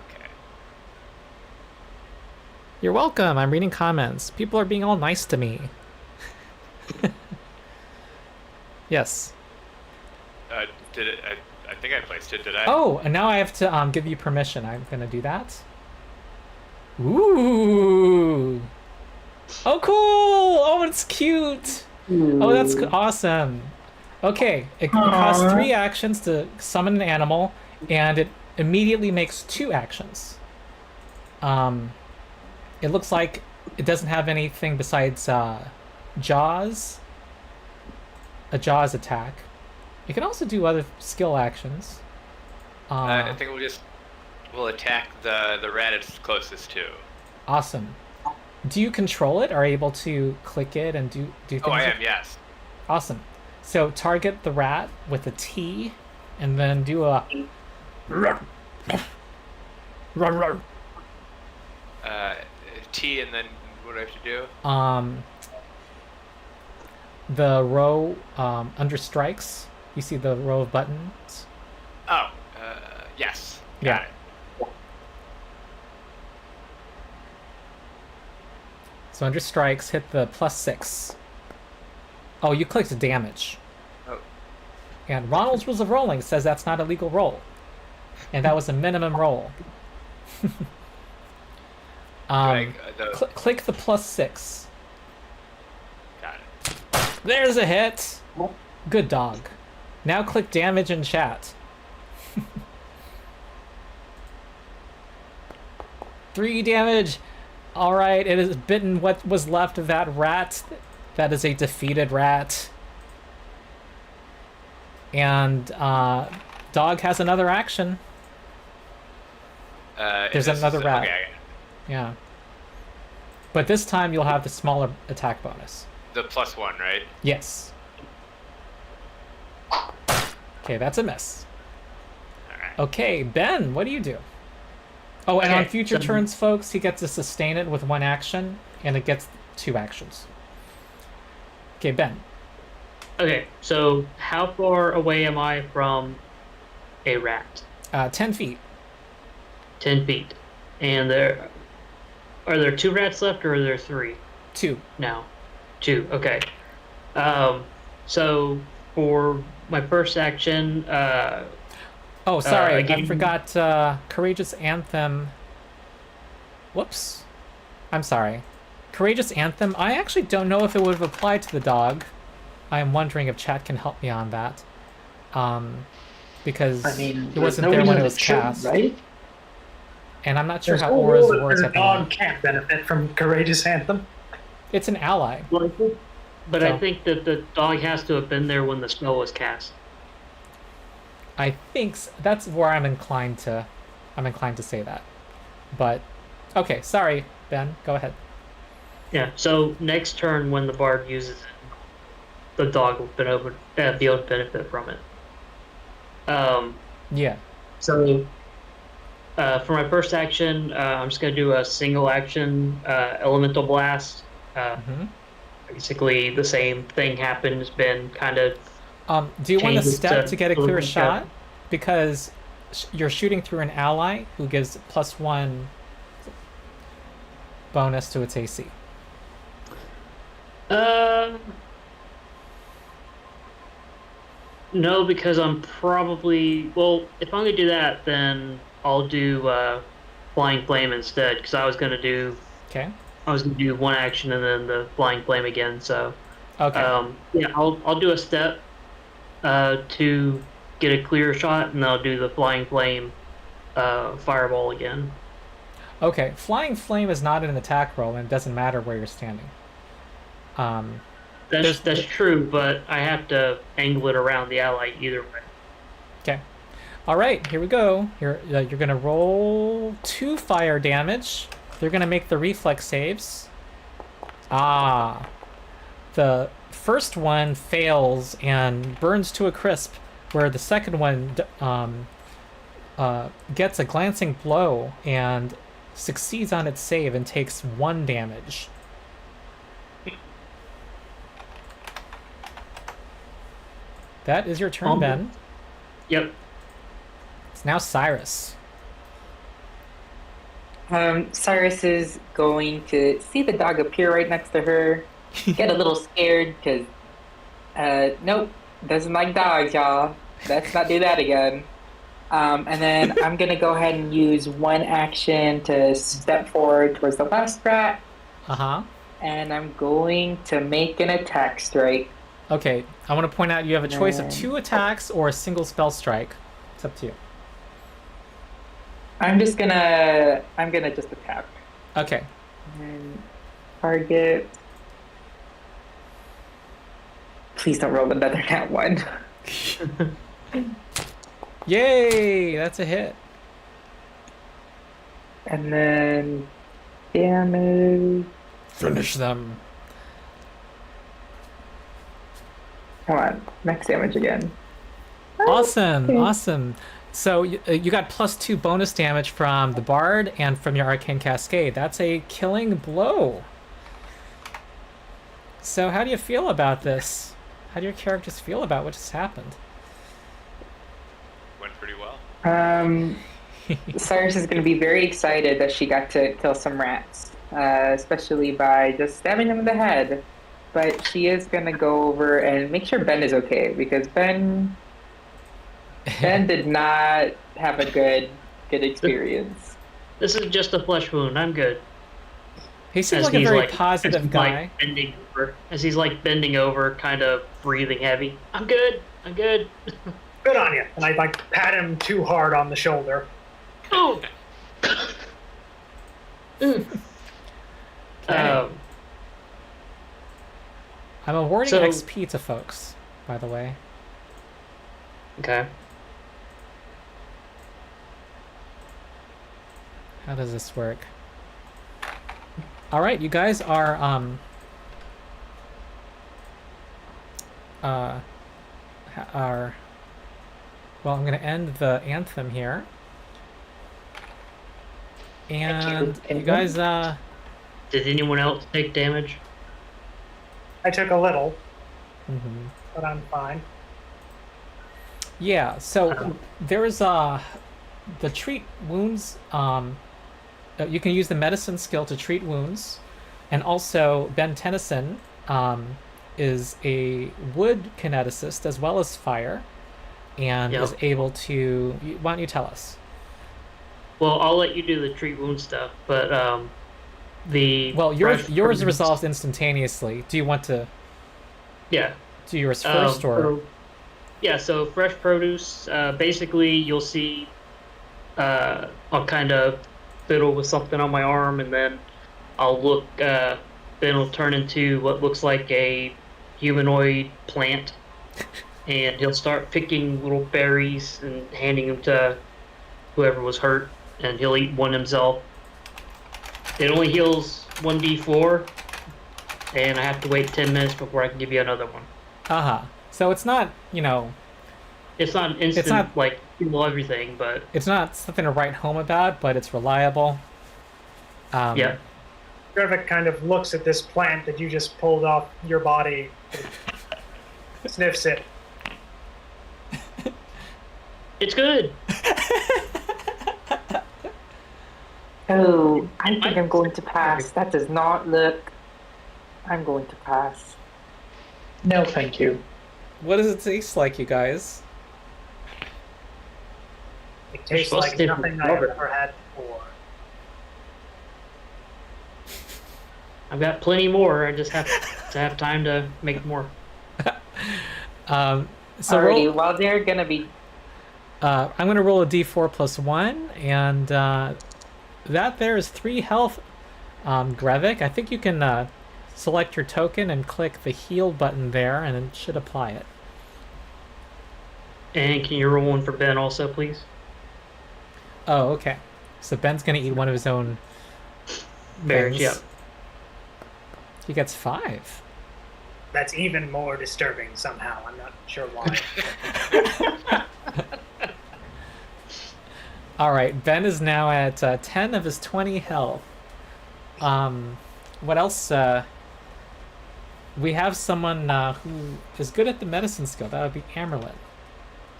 Okay. You're welcome. I'm reading comments. People are being all nice to me. Yes. Did it? I think I placed it. Did I? Oh, and now I have to give you permission. I'm gonna do that. Ooh. Oh, cool. Oh, it's cute. Oh, that's awesome. Okay, it costs 3 actions to summon an animal, and it immediately makes 2 actions. It looks like it doesn't have anything besides Jaws. A Jaws attack. You can also do other skill actions. I think we'll attack the rat it's closest to. Awesome. Do you control it? Are you able to click it and do things? Oh, I am. Yes. Awesome. So target the rat with a T, and then do a. T, and then what do I have to do? The row under strikes. You see the row of buttons. Oh, yes. Yeah. Got it. So under strikes, hit the +6. Oh, you clicked damage. Oh. And Ronald's Rules of Rolling says that's not a legal roll. And that was a minimum roll. Click the +6. Got it. There's a hit. Good dog. Now click damage in chat. 3 damage. All right, it has bitten what was left of that rat. That is a defeated rat. And dog has another action. There's another rat. Okay. Yeah. But this time you'll have the smaller attack bonus. The +1, right? Yes. Okay, that's a miss. All right. Okay, Ben, what do you do? Oh, and Okay, on future so- turns, folks, he gets to sustain it with 1 action, and it gets 2 actions. Okay, Ben. Okay, so how far away am I from a rat? 10 feet. 10 feet. And are there 2 rats left, or are there 3 2. now? 2, okay. So for my first action, Oh, sorry, I again- forgot Courageous Anthem. Whoops. I'm sorry. Courageous Anthem, I actually don't know if it would have applied to the dog. I am wondering if chat can help me on that. Because I mean, it wasn't there when it was cast. right? And I'm not sure There's how no auras rule work that at a the dog moment. can't benefit from Courageous Anthem. It's an ally. but So- I think that the dog has to have been there when the spell was cast. I think that's where I'm inclined to say that. But okay, sorry, Ben, go ahead. Yeah, so next turn when the bard uses it, the dog will be able to benefit from it. Yeah. So for my first action, I'm just going to do a single action elemental blast. Hmm. Basically, the same thing happens. Ben kind of Do you want to Changes step to to get a clear movement shot? shot. Because you're shooting through an ally who gives +1 bonus to its AC. No, because I'm probably if I'm gonna do that, then I'll do flying flame instead. Because I was gonna do 1 action and then the flying flame again. So Okay. yeah, I'll do a step to get a clear shot, and I'll do the flying flame fireball again. Okay. Flying Flame is not an attack roll, and it doesn't matter where you're standing. That's true, but I have to angle it around the ally either way. Okay. All right. Here we go. You're gonna roll 2 fire damage. They're gonna make the reflex saves. Ah. The first one fails and burns to a crisp, where the second one gets a glancing blow and succeeds on its save and takes 1 damage. That is your turn, Ben. Yep. It's now Cyrus. Cyrus is going to see the dog appear right next to her, get a little scared because, nope, doesn't like dogs, y'all. Let's not do that again. And then I'm going to go ahead and use 1 action to step forward towards the last rat, Uh-huh. and I'm going to make an attack strike. Okay, I want to point out you have a choice of And- 2 attacks or a single spell strike. It's up to you. I'm gonna just attack. Okay. And target. Please don't roll another nat 1. Yay! That's a hit. And then damage. Finish them. Come on, max damage again. Awesome, Okay. awesome. So you got +2 bonus damage from the Bard and from your Arcane Cascade. That's a killing blow. So how do you feel about this? How do your characters feel about what just happened? Went pretty well. Cyrus is going to be very excited that she got to kill some rats, especially by just stabbing them in the head. But she is going to go over and make sure Ben is okay, because Ben did not have a good experience. This is just a flesh wound. I'm good. He seems as like a he's very like positive as he's, guy. like bending over, as he's like bending over, kind of breathing heavy. I'm good. I'm good. Good on you. And I like pat him too hard on the shoulder. Oh. Okay. I'm awarding So- XP to folks, by the way. Okay. How does this work? All right, you guys are well, I'm going to end the anthem here. And you guys Did anyone else take damage? I took a little, mhm. but I'm fine. Yeah, so there's the treat wounds. You can use the medicine skill to treat wounds, and also Ben Tennyson is a wood kineticist as well as fire, and Yep. is able to. Why don't you tell us? Well, I'll let you do the treat wound stuff, but the Well, yours fresh yours produce- resolves instantaneously. Do you want to Yeah. do yours first, or? Yeah, so fresh produce, basically you'll see I'll kind of fiddle with something on my arm, and then I'll look, then it'll turn into what looks like a humanoid plant, and he'll start picking little berries and handing them to whoever was hurt, and he'll eat one himself. It only heals 1d4, and I have to wait 10 minutes before I can give you another one. So it's not, It's not an instant, not- like, heal everything, but it's not something to write home about, but it's reliable. yeah. Grevik kind of looks at this plant that you just pulled off your body, sniffs it. It's good. Oh, I think I'm going to pass. That does not look. I'm going to pass. No, thank you. What does it taste like, you guys? It tastes supposed like to nothing I've rubber. ever had before. I've got plenty more. I just have to have time to make more. So Alrighty, roll, while they're gonna be. I'm going to roll a d4 plus 1, and that there is 3 health, Grevik. I think you can select your token and click the heal button there, and it should apply it. And can you roll one for Ben also, please? Oh, okay. So Ben's going to eat one of his own Berries, things. yeah. He gets 5. That's even more disturbing somehow. I'm not sure why. All right, Ben is now at 10 of his 20 health. What else? We have someone who is good at the medicine skill. That would be Amerlin.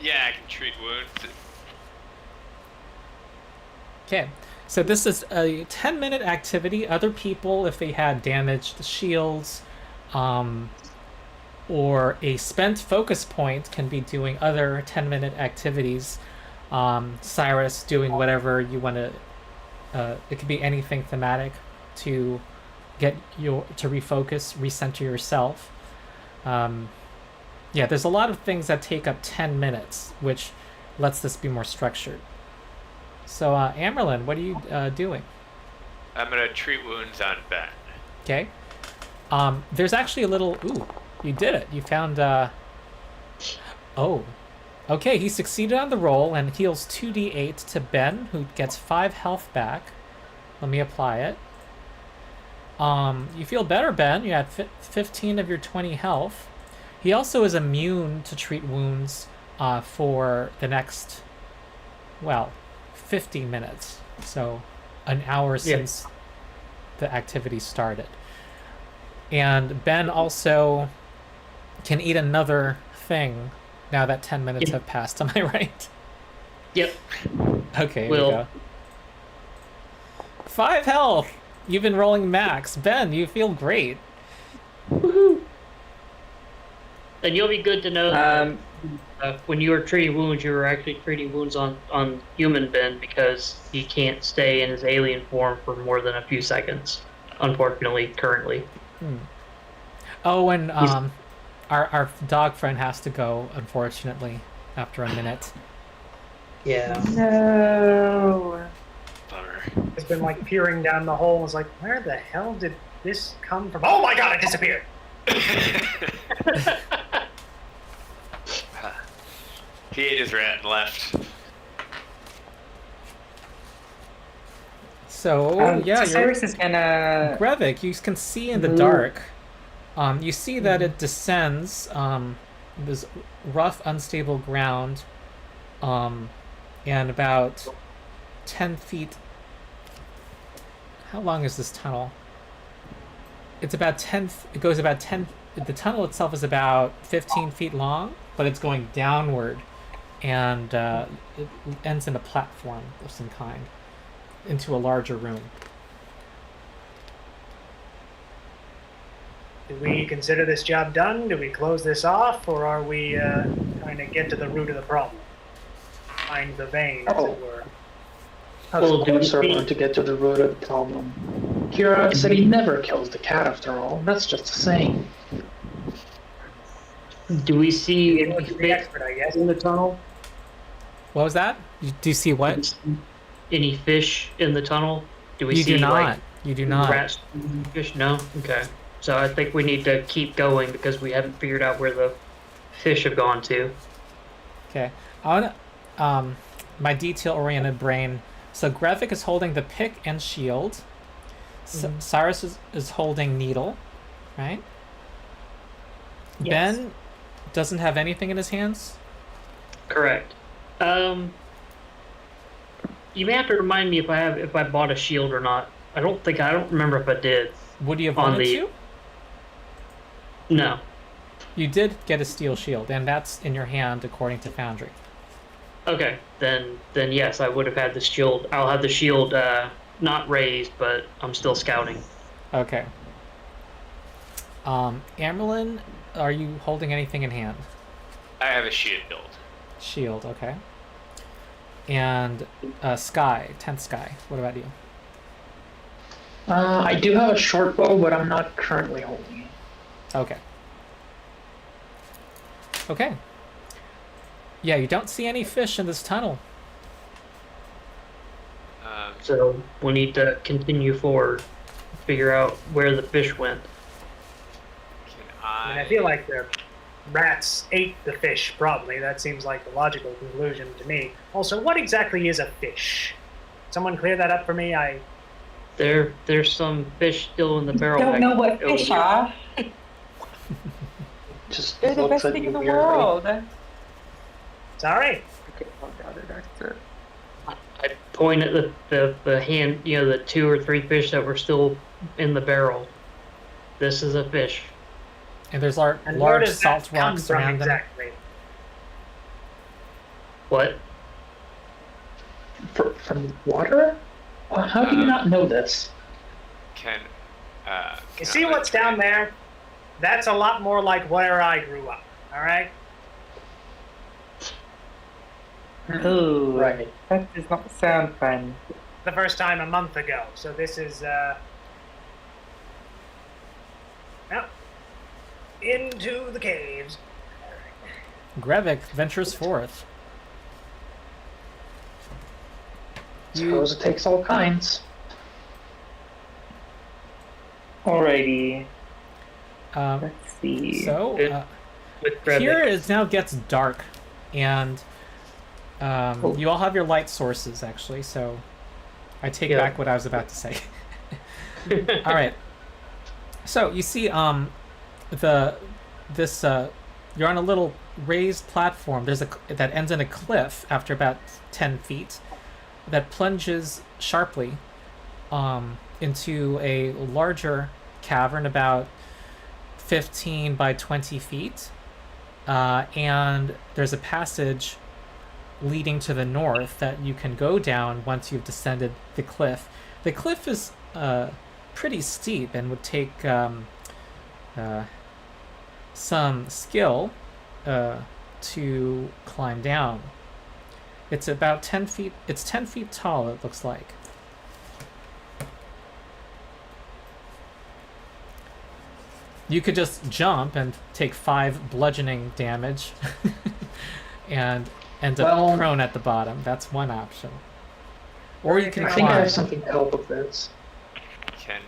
Yeah, I can treat wounds. Okay, so this is a 10-minute activity. Other people, if they had damaged shields or a spent focus point, can be doing other 10-minute activities. Cyrus doing whatever you want to. It could be anything thematic to get to refocus, recenter yourself. Yeah, there's a lot of things that take up 10 minutes, which lets this be more structured. So, Amerlin, what are you doing? I'm gonna treat wounds on Ben. Okay. There's actually a little. Ooh, you did it. You found. Oh. Okay, he succeeded on the roll and heals 2d8 to Ben, who gets 5 health back. Let me apply it. You feel better, Ben. You had 15 of your 20 health. He also is immune to treat wounds for the next, 50 minutes. So, an hour since the activity started. And Ben also can eat another thing now that 10 minutes have passed. Am I right? Yep. Okay, here Will. we go. 5 health! You've been rolling max. Ben, you feel great. And you'll be good to know that when you were treating wounds, you were actually treating wounds on human Ben, because he can't stay in his alien form for more than a few seconds. unfortunately, currently. Oh, and our dog friend has to go, unfortunately, after a minute. Yeah. No. Bummer. Has been like peering down the hole and is like, where the hell did this come from? Oh my god, it disappeared! He ate his rat and left. So, yeah, so Cyrus is gonna Grevik, you can see in the move. dark. You see that it descends this rough, unstable ground, and about 10 feet. How long is this tunnel? It's about 10. It goes about 10. The tunnel itself is about 15 feet long, but it's going downward, and it ends in a platform of some kind into a larger room. Do we consider this job done? Do we close this off? Or are we trying to get to the root of the problem? Find the vein, as it were. Well, Of do we course, we're see- going to get to the root of the problem. Kira said he never kills the cat after all. That's just a saying. Do we see You any want to be the fish expert, I guess. in the tunnel? What was that? Do you see what? Any fish in the tunnel? Do we You see do not. like You do not. rats, fish? No. Okay. So I think we need to keep going because we haven't figured out where the fish have gone to. Okay. I want my detail-oriented brain. So Graphic is holding the pick and shield. Cyrus is holding needle, right? Yes. Ben doesn't have anything in his hands. Correct. You may have to remind me if I bought a shield or not. I don't remember if I did. Would you have On wanted the- to? No. You did get a steel shield, and that's in your hand according to Foundry. Okay. Then yes, I would have had the shield. I'll have the shield not raised, but I'm still scouting. Okay. Amerlin, are you holding anything in hand? I have a shield. Shield, okay. And Sky, 10th Sky, what about you? I do have a short bow, but I'm not currently holding it. Okay. Okay. Yeah, you don't see any fish in this tunnel. So we need to continue forward, figure out where the fish went. Can I mean, I? I feel like the rats ate the fish, probably. That seems like the logical conclusion to me. Also, what exactly is a fish? Someone clear that up for me? There's some fish still in the barrel. Don't back know what over fish here. are. Just They're the looks best at thing you in the weirdly. world. Sorry? Okay, oh god, that's it. I point at the hand, the 2 or 3 fish that were still in the barrel. This is a fish. And there's And where large does that salt come rocks from around them. exactly? What? From water? Well, how do you not know this? Can. You see what's down there? That's a lot more like where I grew up, alright? Ooh, Right. that does not sound fun. The first time a month ago, so this is, well, into the caves. Grevik ventures forth. Suppose it takes all kinds. Alrighty, Um, let's see. so, With Grevik. here it now gets dark, and you all have your light sources, actually, so I take Yeah. back what I was about to say. All right. So you see, you're on a little raised platform. That ends in a cliff after about 10 feet, that plunges sharply, into a larger cavern about 15 by 20 feet, and there's a passage leading to the north that you can go down once you've descended the cliff. The cliff is pretty steep and would take some skill to climb down. It's about 10 feet. It's 10 feet tall, it looks like. You could just jump and take 5 bludgeoning damage and end up Well- prone at the bottom. That's one option. Or you can I think I climb. have something to help with this. Can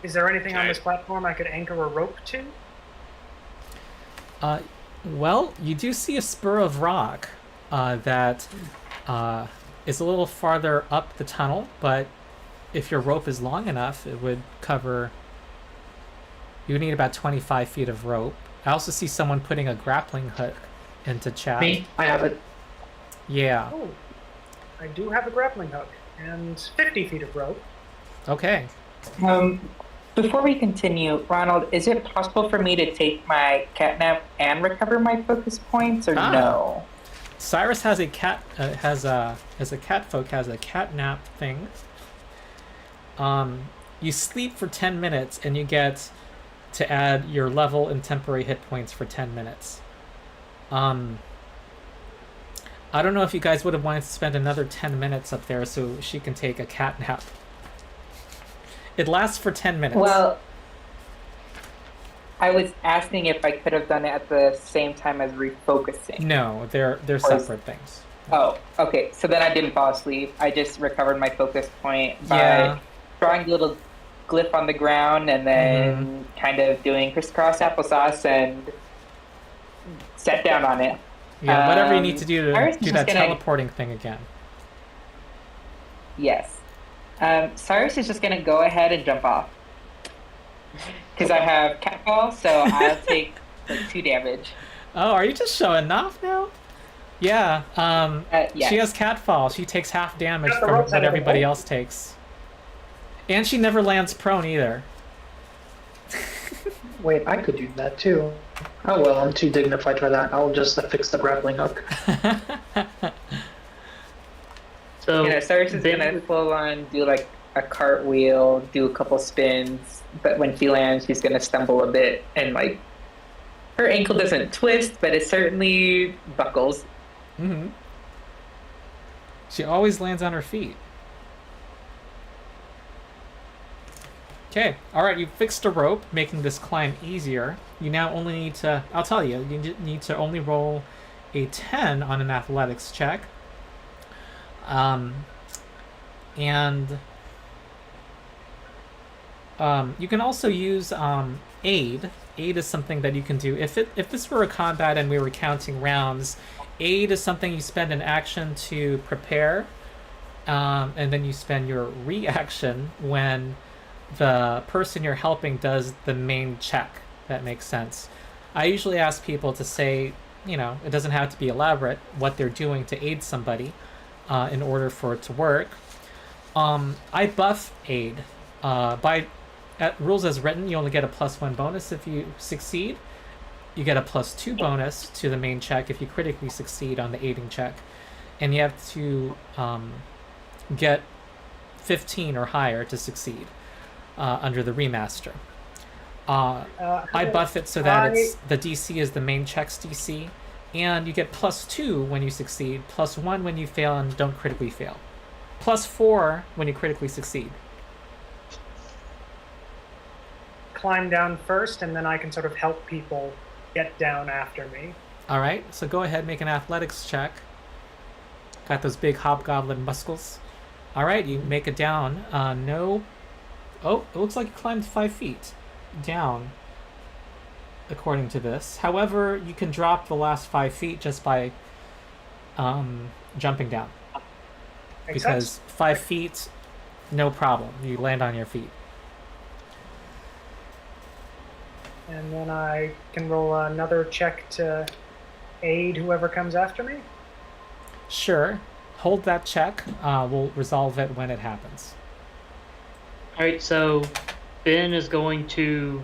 Is there anything on Okay. this platform I could anchor a rope to? Well, you do see a spur of rock that is a little farther up the tunnel, but if your rope is long enough, it would cover. You would need about 25 feet of rope. I also see someone putting a grappling hook into chat. Me, I have it. Yeah. Oh, I do have a grappling hook and 50 feet of rope. Okay. Before we continue, Ronald, is it possible for me to take my catnap and recover my focus points, or no? Cyrus has a cat has a catfolk has a catnap thing. You sleep for 10 minutes and you get to add your level and temporary hit points for 10 minutes. I don't know if you guys would have wanted to spend another 10 minutes up there so she can take a cat nap. It lasts for 10 minutes. Well, I was asking if I could have done it at the same time as refocusing. No, they're Or is- separate things. Oh, okay. So then I didn't fall asleep. I just recovered my focus point by Yeah. drawing a little glyph on the ground and then kind of doing crisscross applesauce and sat down on it. Yeah, whatever you need to do Cyrus to is do just that gonna- teleporting thing again. Yes. Cyrus is just going to go ahead and jump off. Because I have catfall, so I'll take like 2 damage. Oh, are you just showing off now? Yeah. Yeah. She has catfall. She takes half damage Got the from ropes what out of the everybody boat. else takes. And she never lands prone either. Wait, I could do that too. Oh well, I'm too dignified for that. I'll just fix the grappling hook. So Cyrus is Ben- going to full on do like a cartwheel, do a couple spins, but when she lands, she's going to stumble a bit and like her ankle doesn't twist, but it certainly buckles. Hmm. She always lands on her feet. Okay, alright, you fixed a rope, making this climb easier. You now only need to, I'll tell you, you need to only roll a 10 on an athletics check. You can also use aid. Aid is something that you can do. If this were a combat and we were counting rounds, aid is something you spend an action to prepare, and then you spend your reaction when the person you're helping does the main check. That makes sense. I usually ask people to say, it doesn't have to be elaborate, what they're doing to aid somebody in order for it to work. I buff aid. At rules as written, you only get a +1 bonus if you succeed. You get a +2 bonus to the main check if you critically succeed on the aiding check. And you have to get 15 or higher to succeed under the remaster. I buff it so that the DC is the main check's DC, and you get +2 when you succeed, +1 when you fail and don't critically fail, +4 when you critically succeed. Climb down first, and then I can sort of help people get down after me. All right, so go ahead, make an athletics check. Got those big hobgoblin muscles. All right, you make it down. No. Oh, it looks like you climbed 5 feet down, according to this. However, you can drop the last 5 feet just by jumping down. Makes Because sense. 5 feet, no problem. You land on your feet. And then I can roll another check to aid whoever comes after me. Sure. Hold that check. We'll resolve it when it happens. All right, so Ben is going to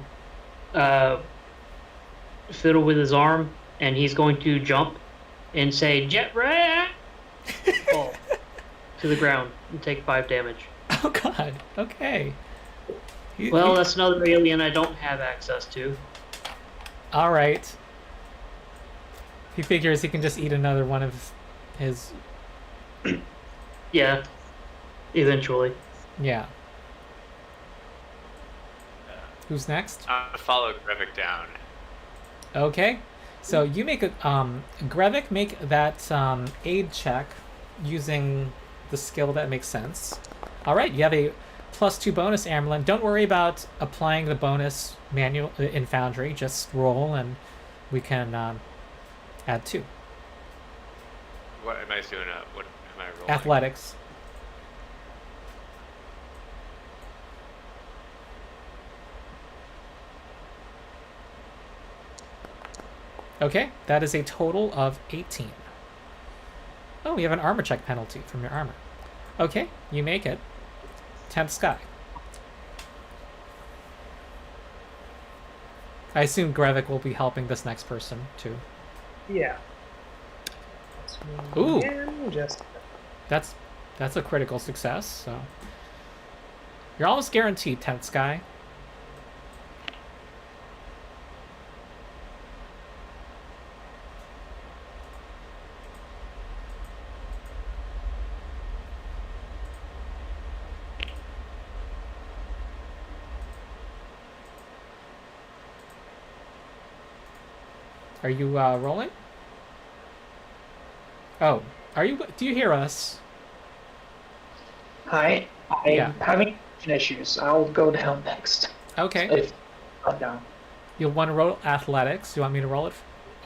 fiddle with his arm, and he's going to jump and say "Jet rat" fall to the ground and take 5 damage. Oh God. Okay. Well, that's another alien I don't have access to. All right. He figures he can just eat another one of his. Yeah, eventually. Yeah. Who's next? I'm gonna follow Grevik down. Okay. So you make a Grevik, make that aid check using the skill that makes sense. All right, you have a +2 bonus, Amerlin. Don't worry about applying the bonus manual in Foundry. Just roll, and we can add 2. What am I doing? What am I rolling? Athletics. Okay, that is a total of 18. Oh, you have an armor check penalty from your armor. Okay, you make it. 10th Sky. I assume Grevik will be helping this next person, too. Yeah. Let's move Ooh. again, just That's a critical success, so... You're almost guaranteed 10th Sky. Are you rolling? Oh, are you? Do you hear us? Hi, I'm Yeah. having issues. I'll go down next. Okay. If I'm down. You'll want to roll athletics. Do you want me to roll it,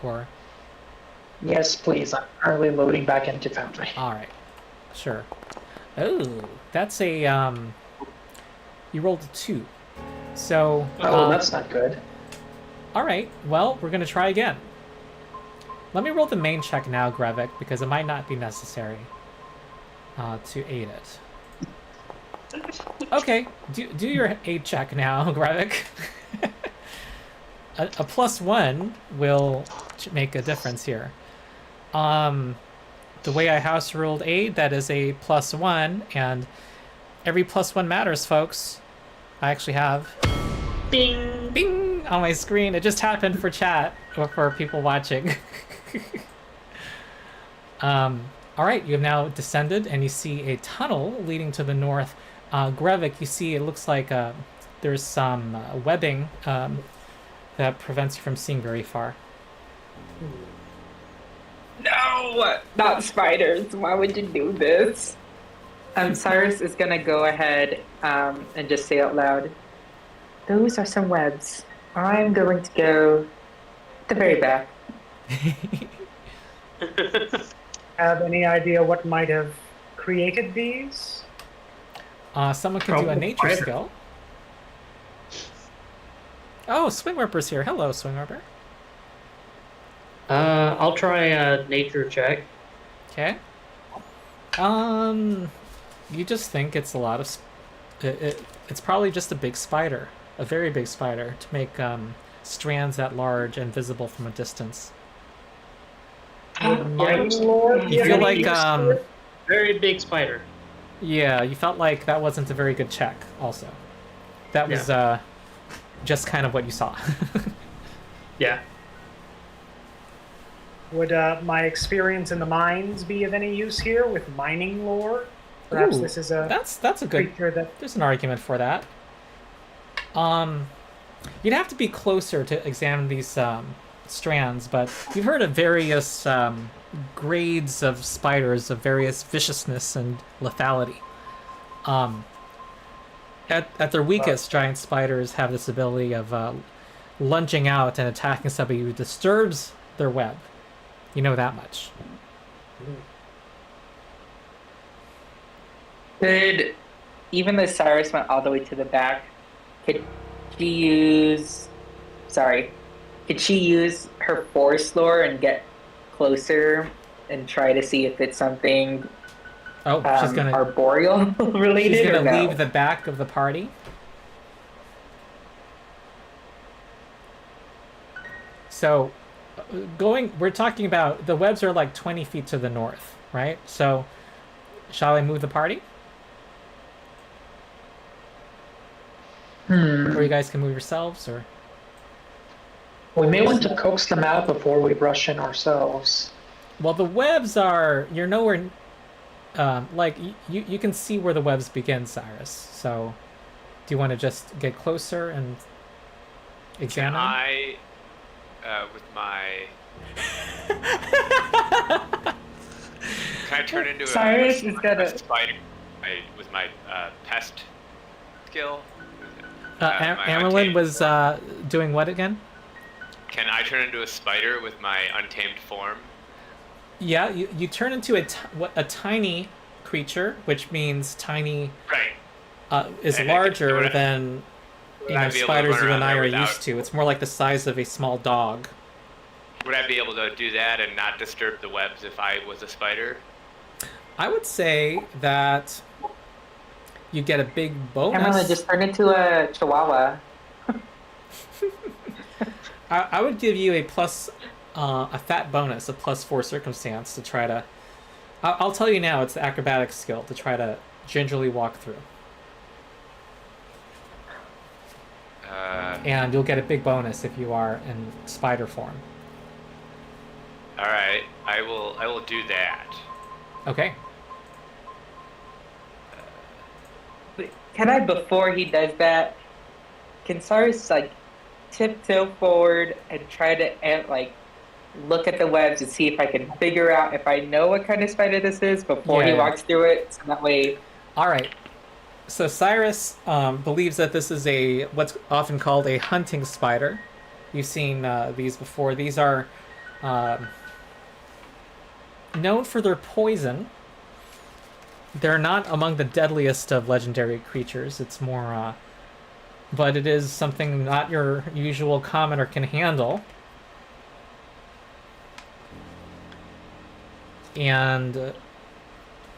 or? Yes, please. I'm currently loading back into Foundry. All right, sure. Oh, that's a You rolled a 2, so. Oh, that's not good. All right. Well, we're gonna try again. Let me roll the main check now, Grevik, because it might not be necessary to aid it. Okay, do your aid check now, Grevik. a +1 will make a difference here. The way I house ruled aid, that is a +1, and every +1 matters, folks. I actually have Bing! bing on my screen. It just happened for chat or for people watching. All right, you have now descended, and you see a tunnel leading to the north. Grevik, you see it looks like there's some webbing that prevents you from seeing very far. No, not spiders. Why would you do this? Cyrus is gonna go ahead and just say out loud, "Those are some webs. I'm going to go at the very back." have any idea what might have created these? Someone can do a Probably nature spider. skill. Oh, Swingwhipper's here. Hello, Swingwhipper. I'll try a nature check. Okay. You just think it's a lot of... it's probably just a big spider. A very big spider to make strands that large and visible from a distance. Would Mighty Lord You give feel any like, use to it? Very big spider. Yeah, you felt like that wasn't a very good check, also. That was just kind of what you saw. Yeah. Would my experience in the mines be of any use here with mining lore? Perhaps Ooh, this is a that's a good... creature that... There's an argument for that. You'd have to be closer to examine these strands, but you've heard of various grades of spiders of various viciousness and lethality. At their weakest, giant spiders have this ability of lunging out and attacking somebody who disturbs their web. You know that much. Could, even though Cyrus went all the way to the back, could she use... Sorry. Could she use her force lore and get closer and try to see if it's something Oh, she's gonna arboreal related? she's or gonna no? leave the back of the party. So, we're talking about the webs are like 20 feet to the north, right? So, shall I move the party? Or you guys can move yourselves, or... We may want to coax them out before we rush in ourselves. Well, the webs are... You're nowhere... like, you can see where the webs begin, Cyrus. So, do you want to just get closer and examine? I, with my... Can I turn into Cyrus is a gonna- spider with my pest skill? My Amerlin untamed was form? doing what again? Can I turn into a spider with my untamed form? Yeah, you turn into a tiny creature, which means tiny Right. is And larger would I- than would I be able to spiders run you around and I there are without- used to. It's more like the size of a small dog. Would I be able to do that and not disturb the webs if I was a spider? I would say that you get a big bonus. Cameron just turned into a chihuahua. I would give you a fat bonus, a +4 circumstance to try to. I'll tell you now, it's the acrobatics skill to try to gingerly walk through, and you'll get a big bonus if you are in spider form. All right, I will do that. Okay. Can I, before he does that, can Cyrus like tiptoe forward and try to look at the webs and see if I can figure out if I know what kind of spider this is before he Yeah. walks through it? So that way, All right. So Cyrus believes that this is what's often called a hunting spider. You've seen these before. These are known for their poison. They're not among the deadliest of legendary creatures. It's more, but it is something not your usual commoner can handle. And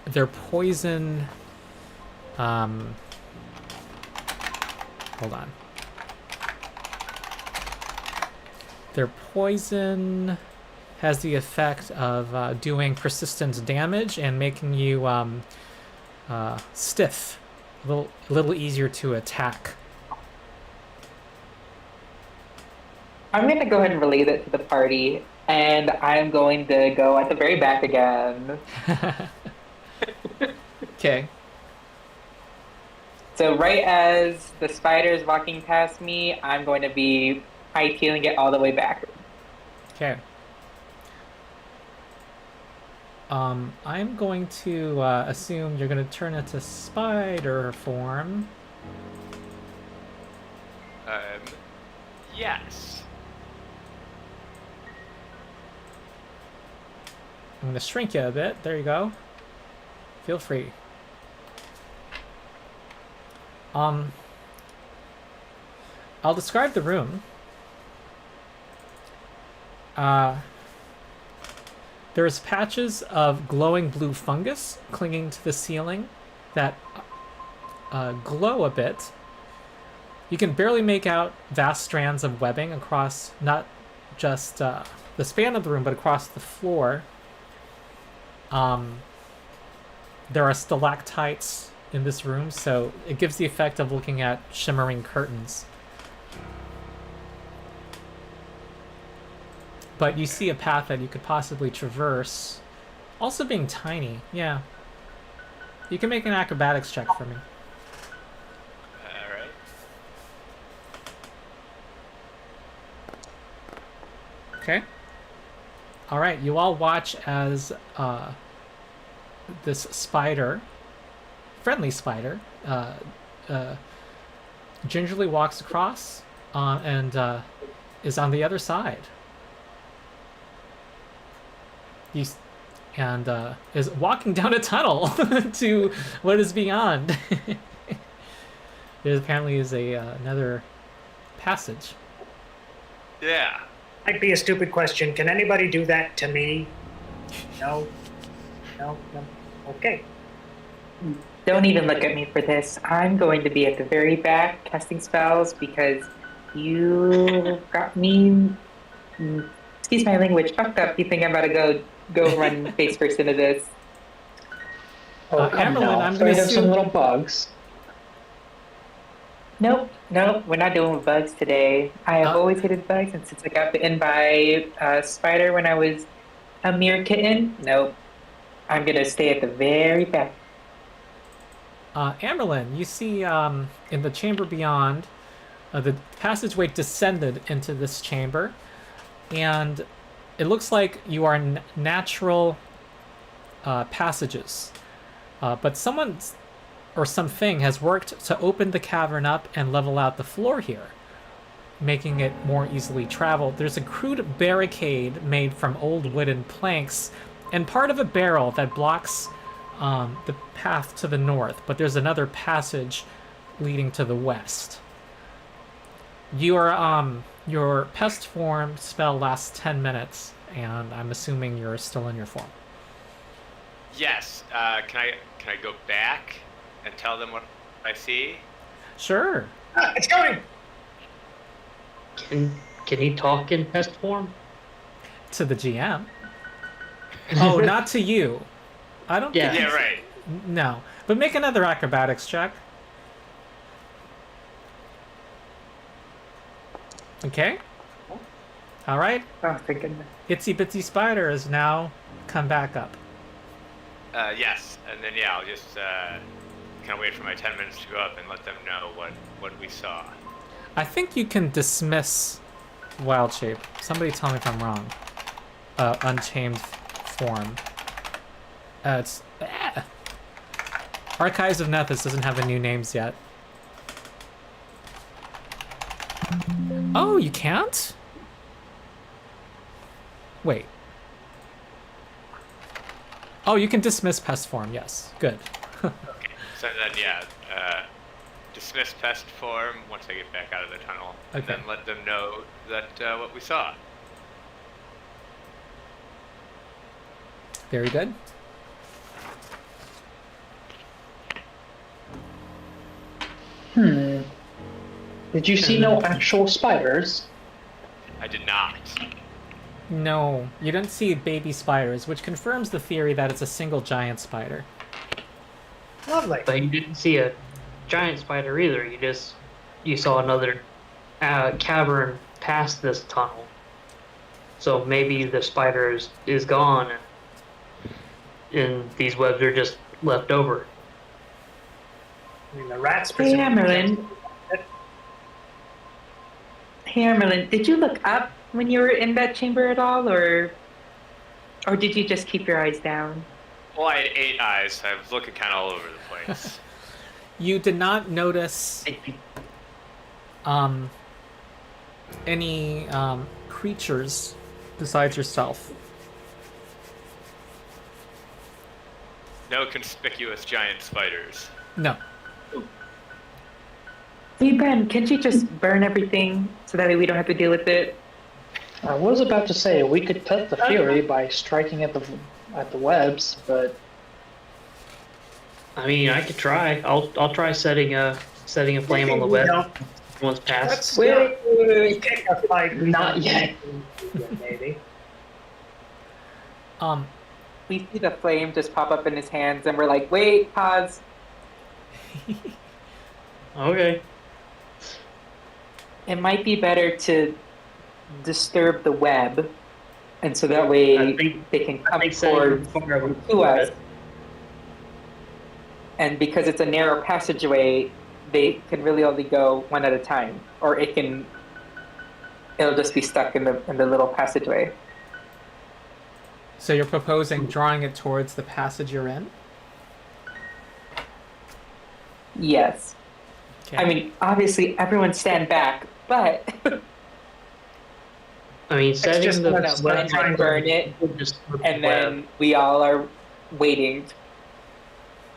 their poison. Hold on. Their poison has the effect of doing persistent damage and making you stiff, a little easier to attack. I'm going to go ahead and relay that to the party, and I'm going to go at the very back again. Okay. So right as the spider is walking past me, I'm going to be hightailing it all the way back. Okay. I'm going to assume you're going to turn into spider form. Yes. I'm going to shrink you a bit. There you go. Feel free. I'll describe the room. There's patches of glowing blue fungus clinging to the ceiling that glow a bit. You can barely make out vast strands of webbing across not just the span of the room, but across the floor. There are stalactites in this room, so it gives the effect of looking at shimmering curtains. But you see a path that you could possibly traverse. Also being tiny, yeah. You can make an acrobatics check for me. All right. Okay. All right, you all watch as this spider, friendly spider, gingerly walks across and is on the other side. Is walking down a tunnel to what is beyond. There apparently is another passage. Yeah. Might be a stupid question. Can anybody do that to me? No. No. No. Okay. Don't even look at me for this. I'm going to be at the very back casting spells because you got me, excuse my language, fucked up. You think I'm about to go run face first into this. Oh, come Amerlin, now. I'm So gonna we have some assume- little bugs. Nope, we're not dealing with bugs today. I have always hated bugs, and since I got bitten by a spider when I was a mere kitten, nope. I'm gonna stay at the very back. Amerlin, you see in the chamber beyond, The passageway descended into this chamber, and it looks like you are natural passages. But someone or something has worked to open the cavern up and level out the floor here, making it more easily traveled. There's a crude barricade made from old wooden planks and part of a barrel that blocks the path to the north, but there's another passage leading to the west. Your pest form spell lasts 10 minutes, and I'm assuming you're still in your form. Yes. Can I go back and tell them what I see? Sure. It's coming! Can he talk in pest form? To the GM. Oh, not to you. I don't Yeah. think Yeah, right. No. But make another acrobatics check. Okay. All right. Oh, thank goodness. Itsy Bitsy Spider has now come back up. Yes, and then I'll just kind of wait for my 10 minutes to go up and let them know what we saw. I think you can dismiss Wild Shape. Somebody tell me if I'm wrong. Unchained form. It's... Archives of Nethys doesn't have any new names yet. Oh, you can't? Wait. Oh, you can dismiss pest form, yes. Good. Okay. So then, dismiss pest form once I get back out of the tunnel, and Okay. then let them know that what we saw. Very good. Did you see no actual spiders? I did not. No, you don't see baby spiders, which confirms the theory that it's a single giant spider. Lovely. But you didn't see a giant spider either. You saw another cavern past this tunnel. So maybe the spider is gone, and these webs are just left over. I mean, the rats... Hey, Amerlin. Hey, Amerlin, did you look up when you were in that chamber at all, or did you just keep your eyes down? Well, I had 8 eyes, so I was looking kind of all over the place. You did not notice any creatures besides yourself. No conspicuous giant spiders. No. Hey, Ben, can't you just burn everything so that way we don't have to deal with it? I was about to say we could test the fury by striking at the webs, but I mean, I could try. I'll try setting a flame on the web once past. Wait. Pick a fight. not yet. Maybe. We see the flame just pop up in his hands, and we're like, wait, pause. Okay. It might be better to disturb the web, and so that way I think- they can come setting forward to us. And because it's a narrow passageway, they can really only go one at a time, or it'll just be stuck in the little passageway. So you're proposing drawing it towards the passage you're in? Yes. Okay. I mean, obviously, everyone stand back, but I mean, just setting the let's web try and burn it, just and then we all are waiting.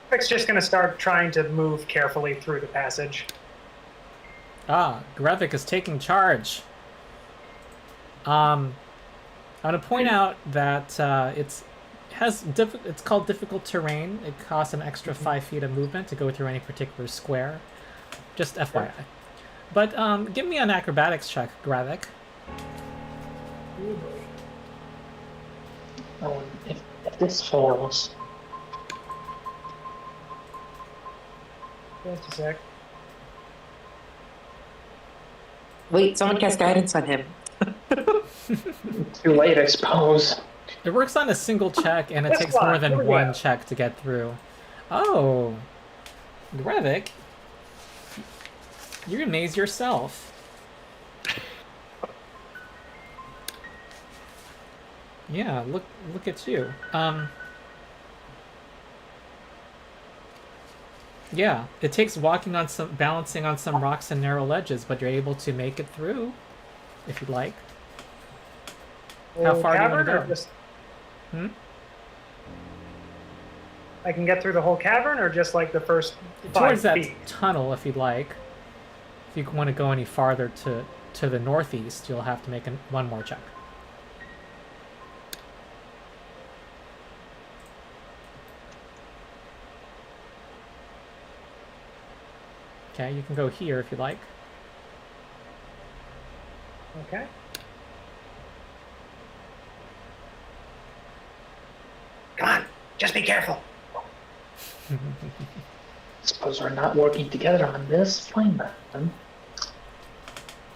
Rick's just going to start trying to move carefully through the passage. Grevik is taking charge. I'm going to point out that it's called difficult terrain. It costs an extra 5 feet of movement to go through any particular square. Just FYI. But give me an acrobatics check, Grevik. Oh, if this fails, Just a sec. Wait, someone cast guidance on him. too late, I suppose. It works on a single check, and it This takes more one, here than we one go. check to get through. Oh, Grevik, You amaze yourself. Yeah, look at you. Yeah, it takes balancing on some rocks and narrow ledges, but you're able to make it through, if you'd like. How Whole far do you cavern, wanna or go? just Hmm? I can get through the whole cavern, or just like the first 5 Towards that feet? tunnel, if you'd like. If you want to go any farther to the northeast, you'll have to make one more check. Okay, you can go here if you like. Okay. Come on, just be careful. Suppose we're not working together on this. Fine then.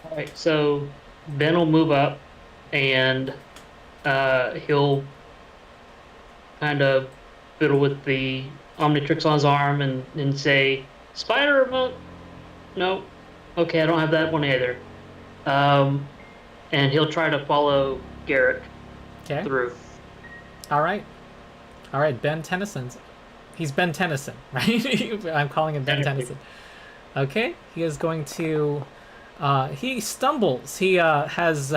All right, so Ben will move up, and he'll kind of fiddle with the Omnitrix on his arm and say, "Spider, no, okay, I don't have that one either." And he'll try to follow Garrick Okay. through. All right. Ben Tennyson's. He's Ben Tennyson, right? I'm calling him Ben Tennyson. Okay. He is going to. He stumbles. He has.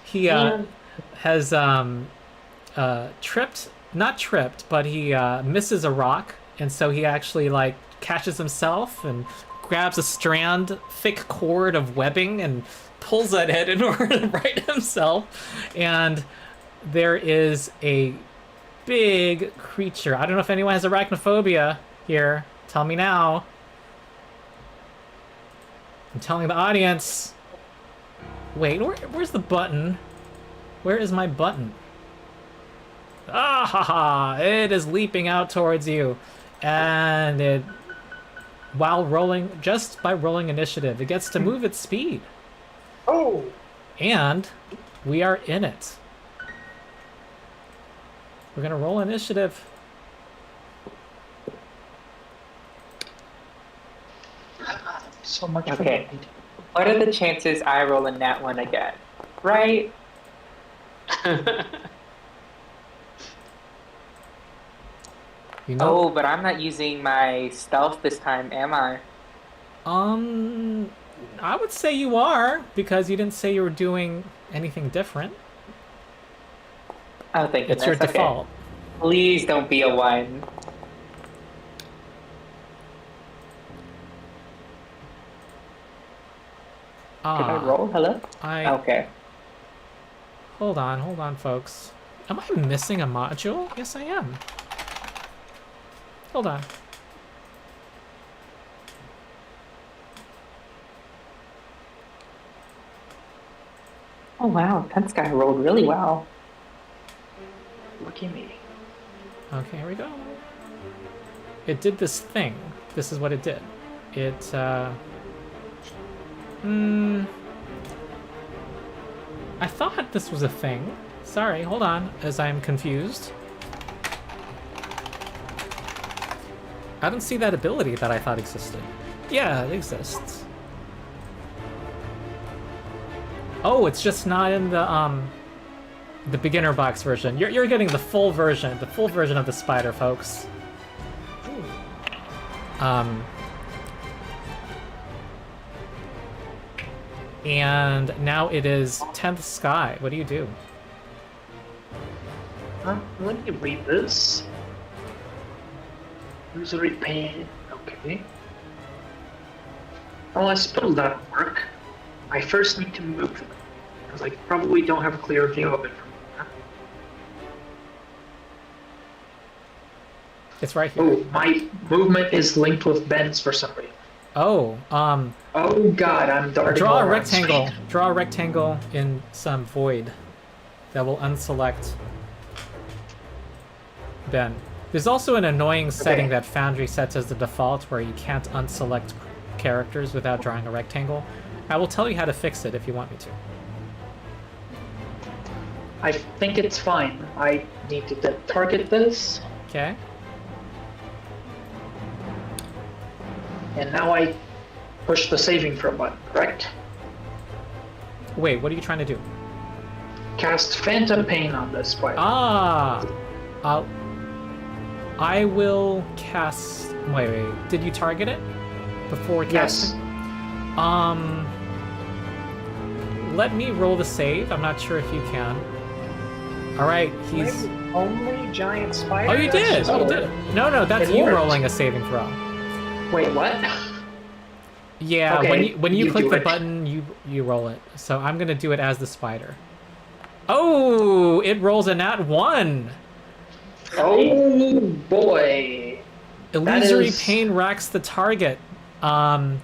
He has tripped. Not tripped, but he misses a rock, and so he actually like catches himself and grabs a thick cord of webbing, and pulls at it in order to right himself. And there is a big creature. I don't know if anyone has arachnophobia here. Tell me now. I'm telling the audience. Wait, where's the button? Where is my button? Ah ha ha! It is leaping out towards you. And it, just by rolling initiative, it gets to move its speed. Oh, And we are in it. We're gonna roll initiative. So much for Okay. that. What are the chances I roll a nat one again? Right? You know. Oh, but I'm not using my stealth this time, am I? I would say you are, because you didn't say you were doing anything different. Oh, thank It's goodness. your Okay. default. Please don't be a 1. Did I roll? Hello? Okay. Hold on, folks. Am I missing a module? Yes, I am. Hold on. Oh wow, that guy rolled really well. Lucky me. Okay, here we go. It did this thing. This is what it did. It, I thought this was a thing. Sorry, hold on, as I'm confused. I don't see that ability that I thought existed. Yeah, it exists. Oh, it's just not in the beginner box version. You're getting the full version of the spider, folks. And now it is 10th sky. What do you do? Let me read this. User pain. Okay. Well, I suppose that'll work. I first need to move them, because I probably don't have a clear view of it from here. It's right here. Oh, my movement is linked with Ben's for some reason. Oh, Oh god, I'm darting draw all a around rectangle. screen. Draw a rectangle in some void that will unselect Ben. There's also an annoying setting that Foundry sets as the default where you can't unselect characters without drawing a rectangle. I will tell you how to fix it if you want me to. I think it's fine. I need to target this, Okay? and now I push the saving throw button, correct? Wait, what are you trying to do? Cast Phantom Pain on the spider. Ah! I will cast... Wait. Did you target it? Before casting? Yes. Let me roll the save. I'm not sure if you can. Alright, he's... Maybe only giant spider? Oh, you did! Oh, You did. No, that's it you worked. rolling a saving throw. Wait, what? Yeah, Okay, when you you click do the it. button, you roll it. So I'm gonna do it as the spider. Oh, it rolls a nat 1. Oh boy. Illusory is- pain racks the target. Hold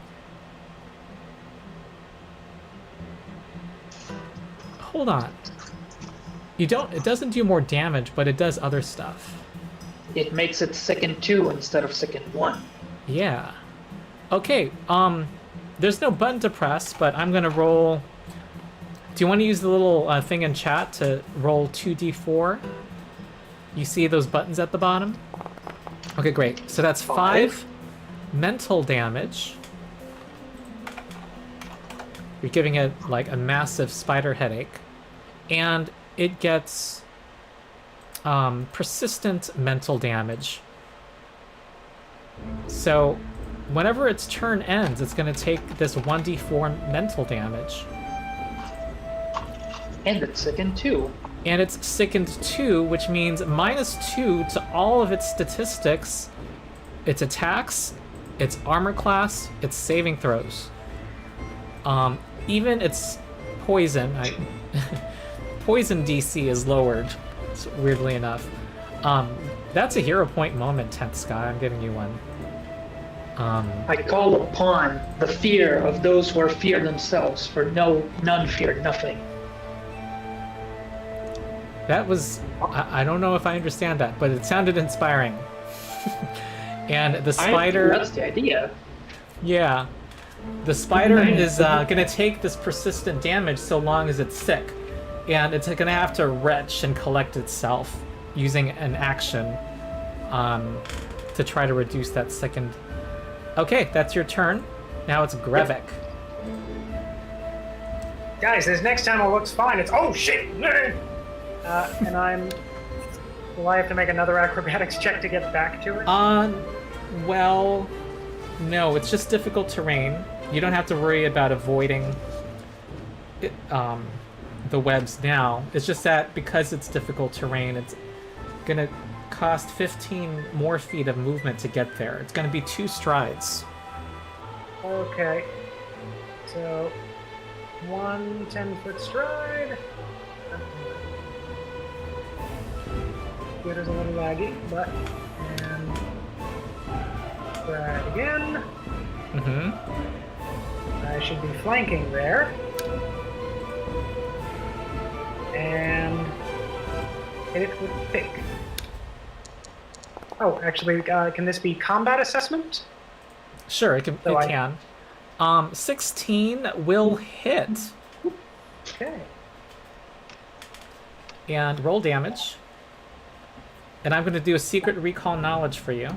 on. It doesn't do more damage, but it does other stuff. It makes it second 2 instead of second 1. Yeah. Okay, there's no button to press, but I'm gonna roll... Do you want to use the little thing in chat to roll 2d4? You see those buttons at the bottom? Okay, great. So that's 5 mental damage. You're giving it like a massive spider headache. And it gets persistent mental damage. So whenever its turn ends, it's going to take this 1d4 mental damage. And it's second 2. And it's sickened 2, which means -2 to all of its statistics, its attacks, its armor class, its saving throws. Even its poison, poison DC is lowered, weirdly enough. That's a hero point moment, 10th Sky. I'm giving you one. I call upon the fear of those who are fear themselves, for none fear nothing. That was... I don't know if I understand that, but it sounded inspiring. And the spider... That's the idea. Yeah. The spider is gonna take this persistent damage so long as it's sick. And it's gonna have to retch and collect itself using an action to try to reduce that sickened... Okay, that's your turn. Now it's Grevik. Guys, this next time looks fine. It's... Oh, shit! And I'm... Will I have to make another acrobatics check to get back to it? Well... No, it's just difficult terrain. You don't have to worry about avoiding it, the webs now. It's just that because it's difficult terrain, it's gonna cost 15 more feet of movement to get there. It's gonna be 2 strides. Okay. So, 1 10-foot stride. Twitter's a little laggy, but... And... Stride again. I should be flanking there. And... hit it with pick. Oh, actually, can this be combat assessment? Sure, it can. 16 will hit. Okay. And roll damage. And I'm going to do a secret recall knowledge for you.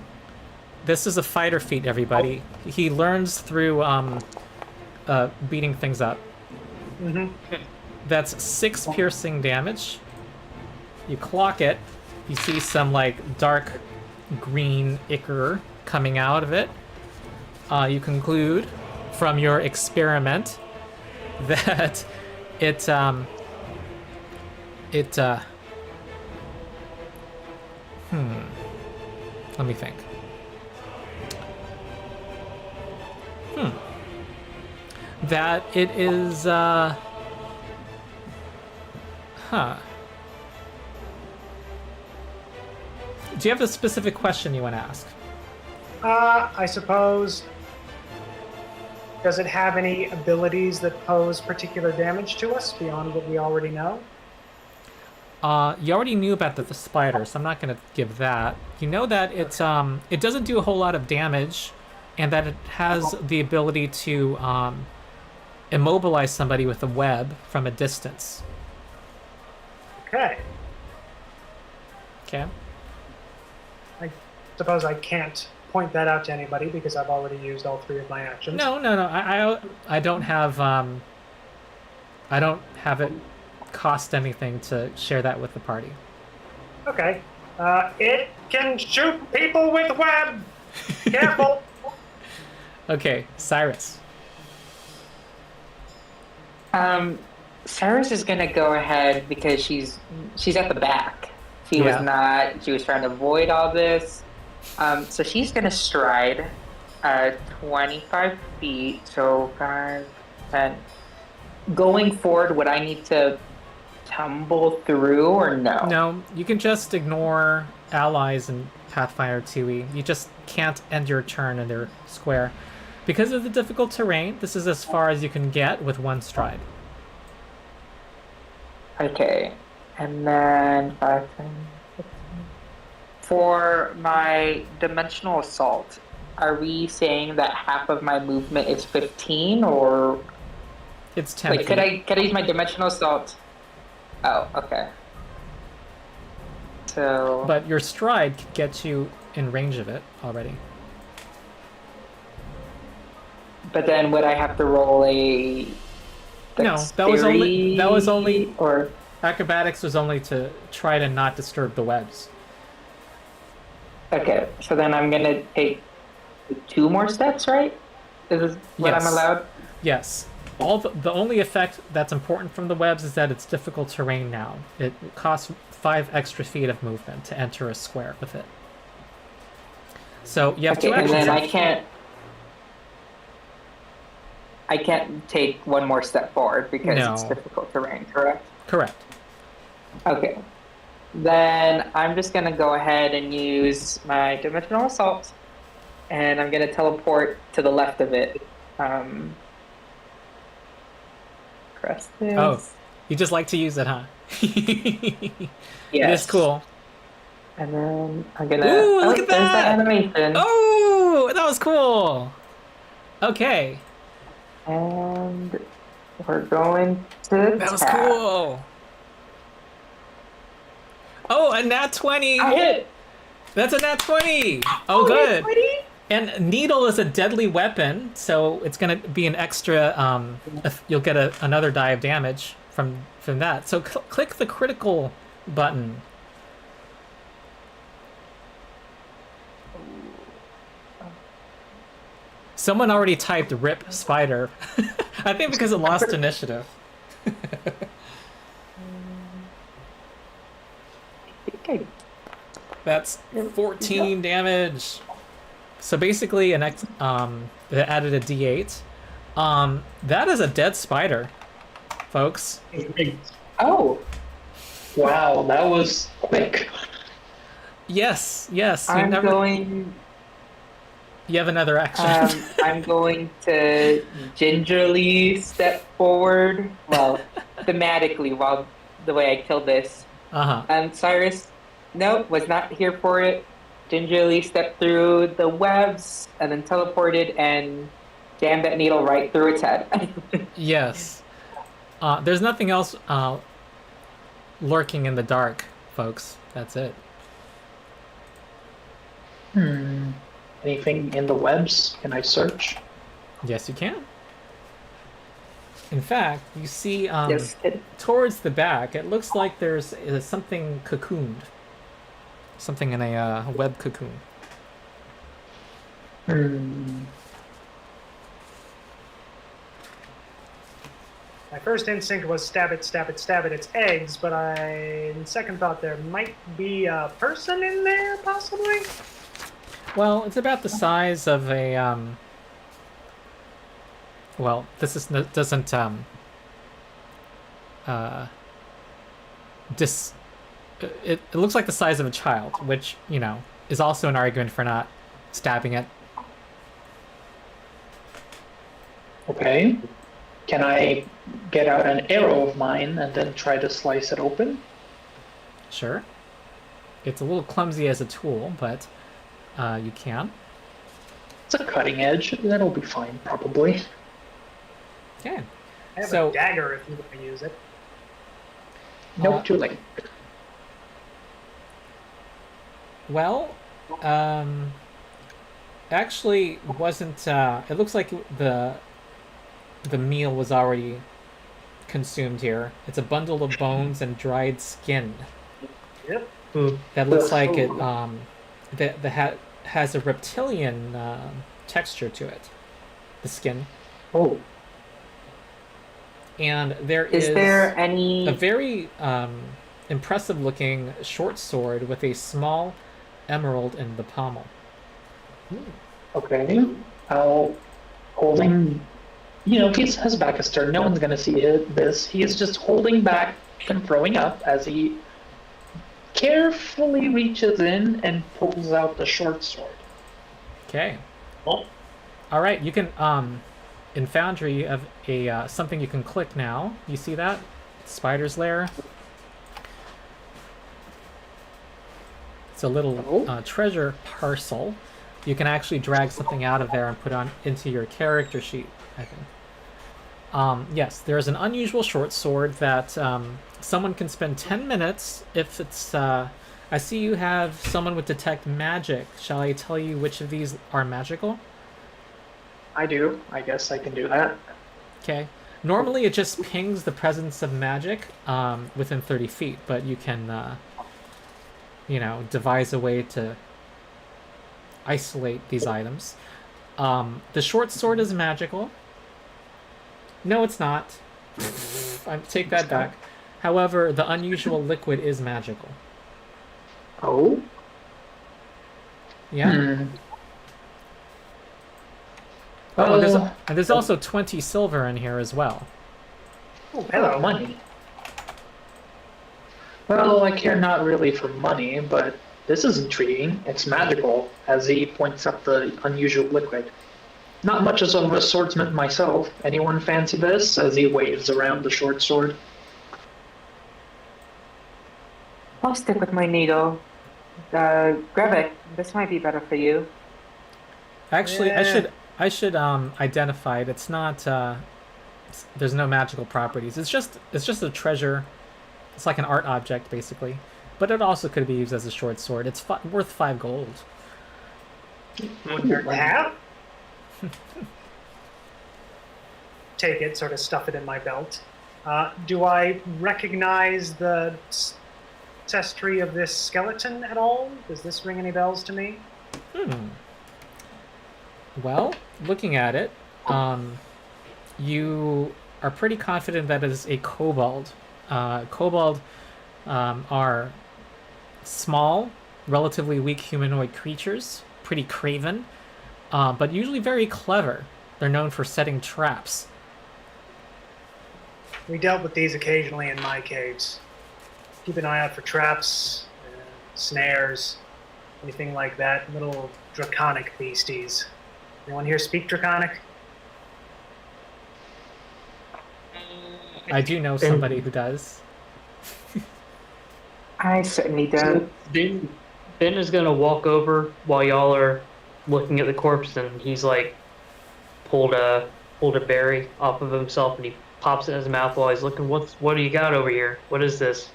This is a fighter feat, everybody. He learns through beating things up. That's 6 piercing damage. You clock it. You see some like dark green ichor coming out of it. You conclude from your experiment that it let me think. That it is, Do you have a specific question you want to ask? I suppose... Does it have any abilities that pose particular damage to us beyond what we already know? You already knew about the spider, so I'm not going to give that. You know that it doesn't do a whole lot of damage, and that it has the ability to immobilize somebody with a web from a distance. Okay. Okay. I suppose I can't point that out to anybody because I've already used all 3 of my actions. No. I don't have I don't have it cost anything to share that with the party. Okay. It can shoot people with web. Careful. Okay, Cyrus. Cyrus is gonna go ahead because she's at the back. She was trying to avoid all this. So she's gonna stride 25 feet, so 5, 10. Going forward, would I need to tumble through or no? No, you can just ignore allies in Pathfinder 2e. You just can't end your turn in their square. Because of the difficult terrain, this is as far as you can get with 1 stride. Okay, and then 5, 10, 15. For my dimensional assault, are we saying that half of my movement is 15, or It's 10 like feet. could I use my dimensional assault? Oh, okay. So, But your stride could get you in range of it already. but then would I have to roll a No, that was only or acrobatics was only to try to not disturb the webs. okay, so then I'm gonna take 2 more steps, right? Is what I'm Yes. allowed? Yes. All the only effect that's important from the webs is that it's difficult terrain now. It costs 5 extra feet of movement to enter a square with it. So you have Okay, 2 and actions. then I can't take 1 more step forward because it's No. difficult terrain, correct? Correct. Okay. Then I'm just gonna go ahead and use my dimensional assault, and I'm gonna teleport to the left of it. Press this. Oh, you just like to use it, huh? It yes. is cool. And then I'm gonna. Ooh, look at There's that! that animation. Oh, that was cool. Okay, And we're going to. that was tap. cool. Oh, a nat 20. I hit. That's a nat 20. Oh, good. And needle is a deadly weapon, so it's gonna be an extra. You'll get another die of damage from that. So click the critical button. Someone already typed "rip spider." I think because it lost initiative. Okay. That's 14 damage. So basically, it added a D8. That is a dead spider, folks. Oh, Wow, that was quick. Yes. You I'm going. You have another action. I'm going to gingerly step forward. Well, thematically, while the way I killed this. Cyrus, nope, was not here for it. Gingerly stepped through the webs and then teleported and jammed that needle right through its head. Yes. There's nothing else lurking in the dark, folks. That's it. Anything in the webs? Can I search? Yes, you can. In fact, you see Yes, towards the back, it looks like there's something cocooned. Something in a web cocoon. My first instinct was stab it, it's eggs, but in second thought there might be a person in there, possibly? Well, it's about the size of a well, this doesn't it looks like the size of a child, which, is also an argument for not stabbing it. Okay. Can I get out an arrow of mine and then try to slice it open? Sure. It's a little clumsy as a tool, but you can. It's a cutting edge. That'll be fine, probably. Okay. I have So- a dagger if you want to use it. Nope, too late. Well, actually wasn't. It looks like the meal was already consumed here. It's a bundle of bones and dried skin Yep. that looks like it has a reptilian texture to it. The skin, Oh, and there Is there a any? very impressive looking short sword with a small emerald in the pommel. okay. I'll holding. His back is turned. No one's gonna see this. He is just holding back and throwing up as he carefully reaches in and pulls out the short sword. Okay. Oh. All right. You can in Foundry you have a something you can click now. You see that? Spider's lair. It's a little treasure parcel. You can actually drag something out of there and put on into your character sheet, I think. Yes, there's an unusual short sword that someone can spend 10 minutes if it's. I see you have someone with detect magic. Shall I tell you which of these are magical? I do. I guess I can do that. Okay. Normally it just pings the presence of magic within 30 feet, but you can, devise a way to isolate these items. The short sword is magical. No, it's not. I take that back. However, the unusual liquid is magical. Oh. Yeah. Hmm. Oh, and there's also 20 silver in here as well. Oh, hello, money. Well, I care not really for money, but this is intriguing. It's magical, as he points up the unusual liquid. Not much as of a swordsman myself. Anyone fancy this? As he waves around the short sword. I'll stick with my needle. Grevik, this might be better for you. Actually, Yeah. I should identify it. It's not. There's no magical properties. It's just a treasure. It's like an art object, basically. But it also could be used as a short sword. It's worth 5 gold. Wouldn't have. Take it, sort of stuff it in my belt. Do I recognize the ancestry of this skeleton at all? Does this ring any bells to me? Well, looking at it, you are pretty confident that it is a kobold. Kobold are small, relatively weak humanoid creatures, pretty craven, but usually very clever. They're known for setting traps. We dealt with these occasionally in my caves. Keep an eye out for traps, snares, anything like that. Little draconic beasties. Anyone here speak draconic? I do know somebody who does. I certainly So don't. Ben is gonna walk over while y'all are looking at the corpse, and he's like pulled a berry off of himself, and he pops it in his mouth while he's looking. What do you got over here? What is this?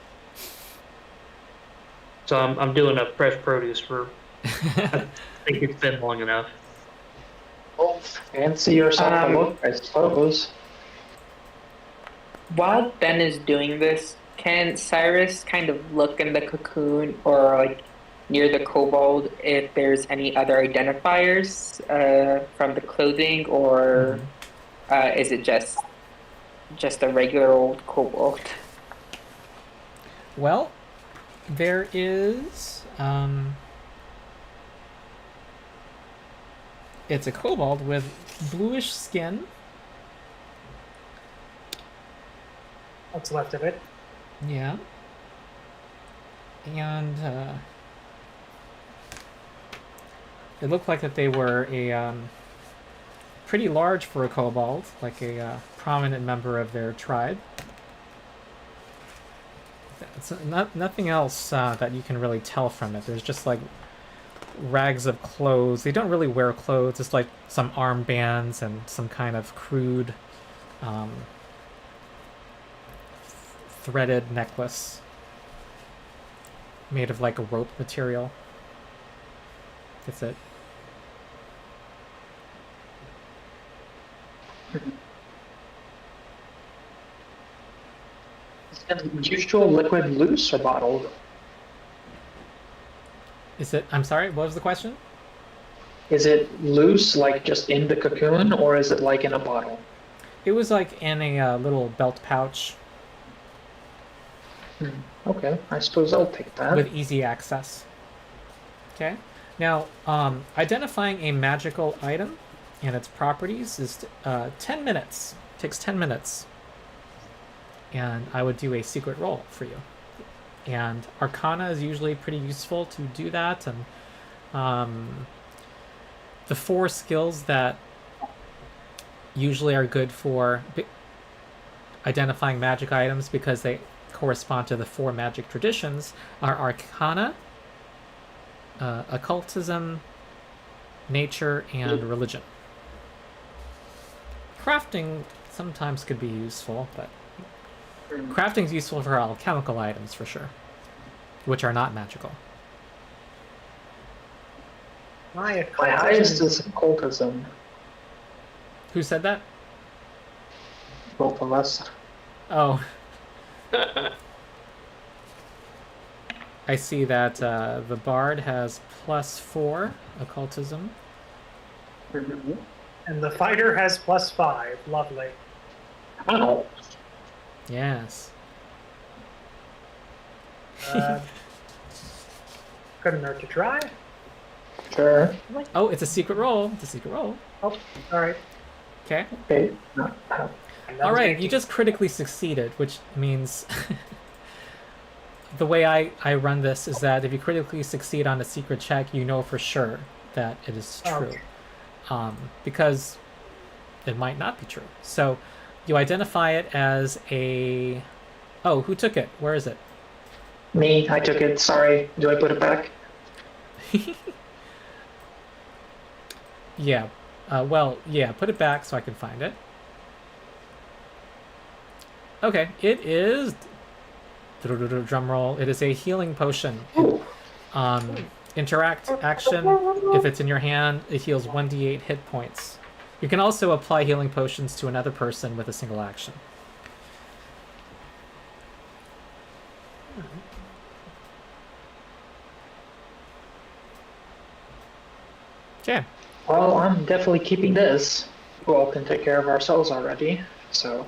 So I'm doing a fresh produce for. I think it's been long enough. Oh, fancy yourself a look, I suppose. While Ben is doing this, can Cyrus kind of look in the cocoon or like near the kobold if there's any other identifiers from the clothing, or is it just a regular old kobold? Well, there is. It's a kobold with bluish skin. What's left of it? Yeah. And it looked like that they were a pretty large for a kobold, like a prominent member of their tribe. It's nothing else that you can really tell from it. There's just like rags of clothes. They don't really wear clothes. It's like some armbands and some kind of crude threaded necklace made of like a rope material. That's it. Is the usual liquid loose or bottled? Is it? I'm sorry. What was the question? Is it loose, like just in the cocoon, or is it like in a bottle? It was like in a little belt pouch Okay, I suppose I'll take that. with easy access. Okay. Now, identifying a magical item and its properties is 10 minutes. Takes 10 minutes. And I would do a secret roll for you. And Arcana is usually pretty useful to do that. And the 4 skills that usually are good for identifying magic items because they correspond to the 4 magic traditions are Arcana, Occultism, Nature, and Religion. Crafting sometimes could be useful, but crafting is useful for alchemical items for sure, which are not magical. My My highest occultism is occultism. Who said that? Both of us. Oh, I see that the bard has +4 occultism. and the fighter has +5. Lovely. Wow. Yes. Couldn't hurt to try. Sure. Oh, it's a secret roll. It's a secret roll. Oh, all right. Okay. Okay. All right. You just critically succeeded, which means the way I run this is that if you critically succeed on a secret check, you know for sure that it is true, Okay. because it might not be true. So you identify it as a. Oh, who took it? Where is it? Me, I took it. Sorry. Do I put it back? Yeah. Well, yeah. Put it back so I can find it. Okay. It is. Drum roll. It is a healing potion. Ooh. Interact action. If it's in your hand, it heals 1d8 hit points. You can also apply healing potions to another person with a single action. Okay. Well, I'm definitely keeping this. We all can take care of ourselves already, so.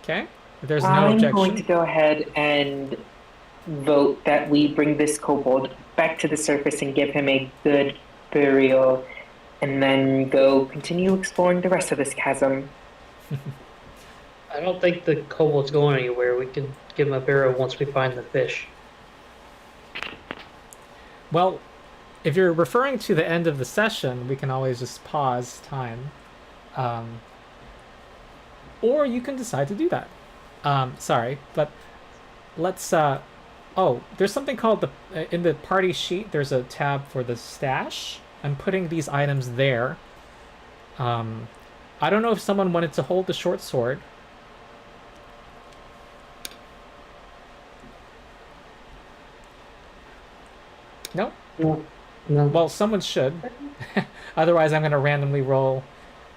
Okay. If there's no I'm objection. going to go ahead and vote that we bring this kobold back to the surface and give him a good burial, and then go continue exploring the rest of this chasm. I don't think the kobold's going anywhere. We can give him a burial once we find the fish. Well, if you're referring to the end of the session, we can always just pause time. Or you can decide to do that. Sorry, but let's... oh, there's something called the... in the party sheet, there's a tab for the stash. I'm putting these items there. I don't know if someone wanted to hold the short sword. No? No. No. Well, someone should. Otherwise, I'm going to randomly roll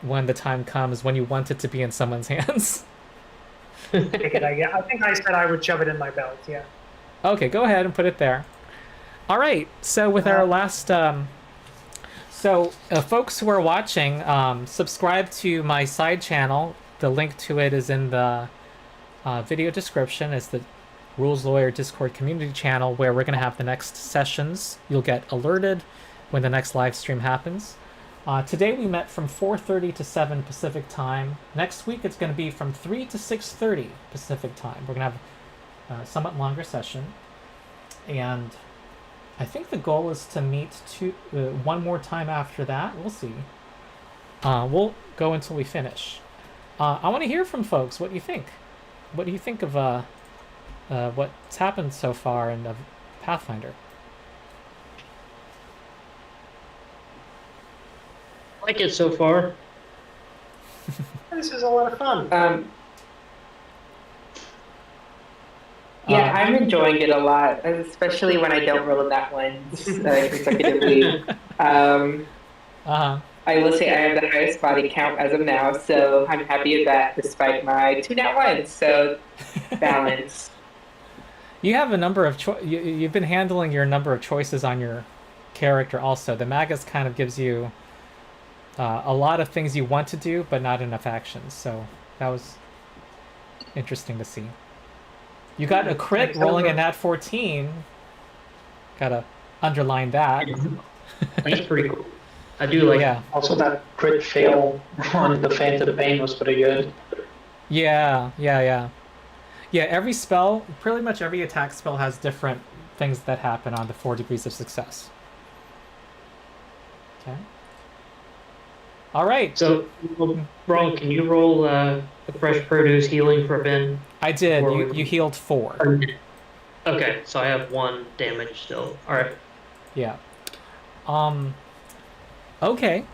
when the time comes when you want it to be in someone's hands. Take it, I think I said I would shove it in my belt. Yeah. Okay, go ahead and put it there. All right. So with our last... folks who are watching, subscribe to my side channel. The link to it is in the video description. It's the Rules Lawyer Discord community channel where we're going to have the next sessions. You'll get alerted when the next live stream happens. Today we met from 4:30 to 7 Pacific time. Next week it's going to be from 3 to 6:30 Pacific time. We're going to have a somewhat longer session. And I think the goal is to meet one more time after that. We'll see. We'll go until we finish. I want to hear from folks. What do you think? What do you think of what's happened so far in Pathfinder? I like it so far. This is a lot of fun. Yeah, I'm enjoying it a lot, especially when I don't roll that one consecutively. Uh-huh. I will say I have the highest body count as of now, so I'm happy with that despite my two nat ones. So balance. You have a number of you've been handling your number of choices on your character also. The Magus kind of gives you a lot of things you want to do, but not enough actions. So that was interesting to see. You got a crit rolling a nat 14. Gotta underline that. That's pretty cool. I do like. Yeah. Also, that crit fail on the Fan to the Pain was pretty good. Yeah. Yeah, every spell, pretty much every attack spell has different things that happen on the 4 degrees of success. Okay. All right. So, Braun, can you roll the fresh produce healing for Ben? I did. You healed 4. Okay, so I have 1 damage still. All right. Yeah. Okay.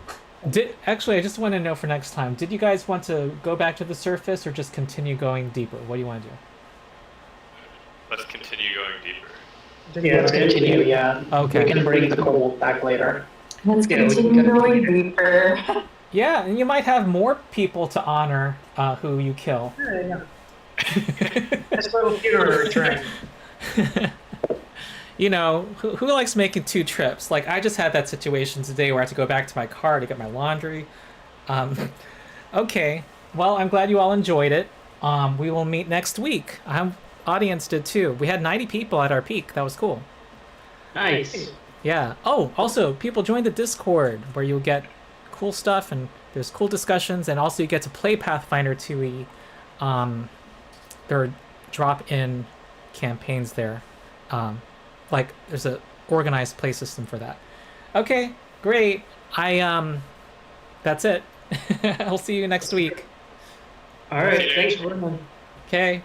Actually, I just want to know for next time. Did you guys want to go back to the surface or just continue going deeper? What do you want to do? Let's continue going deeper. Yeah, let's continue, yeah. Okay. We can bring the kobold back later. Let's Yeah, we can continue go- going deeper. Yeah, and you might have more people to honor who you kill. There you go. Nice little funeral return. You know, who likes making 2 trips? Like, I just had that situation today where I had to go back to my car to get my laundry. Okay, well, I'm glad you all enjoyed it. We will meet next week. Audience did too. We had 90 people at our peak. That was cool. Nice. Yeah. Oh, also, people joined the Discord where you'll get cool stuff and there's cool discussions, and also you get to play Pathfinder 2e. There are drop-in campaigns there. Like there's a organized play system for that. Okay, great. That's it. I'll see you next week. All right. Thanks for running. Okay.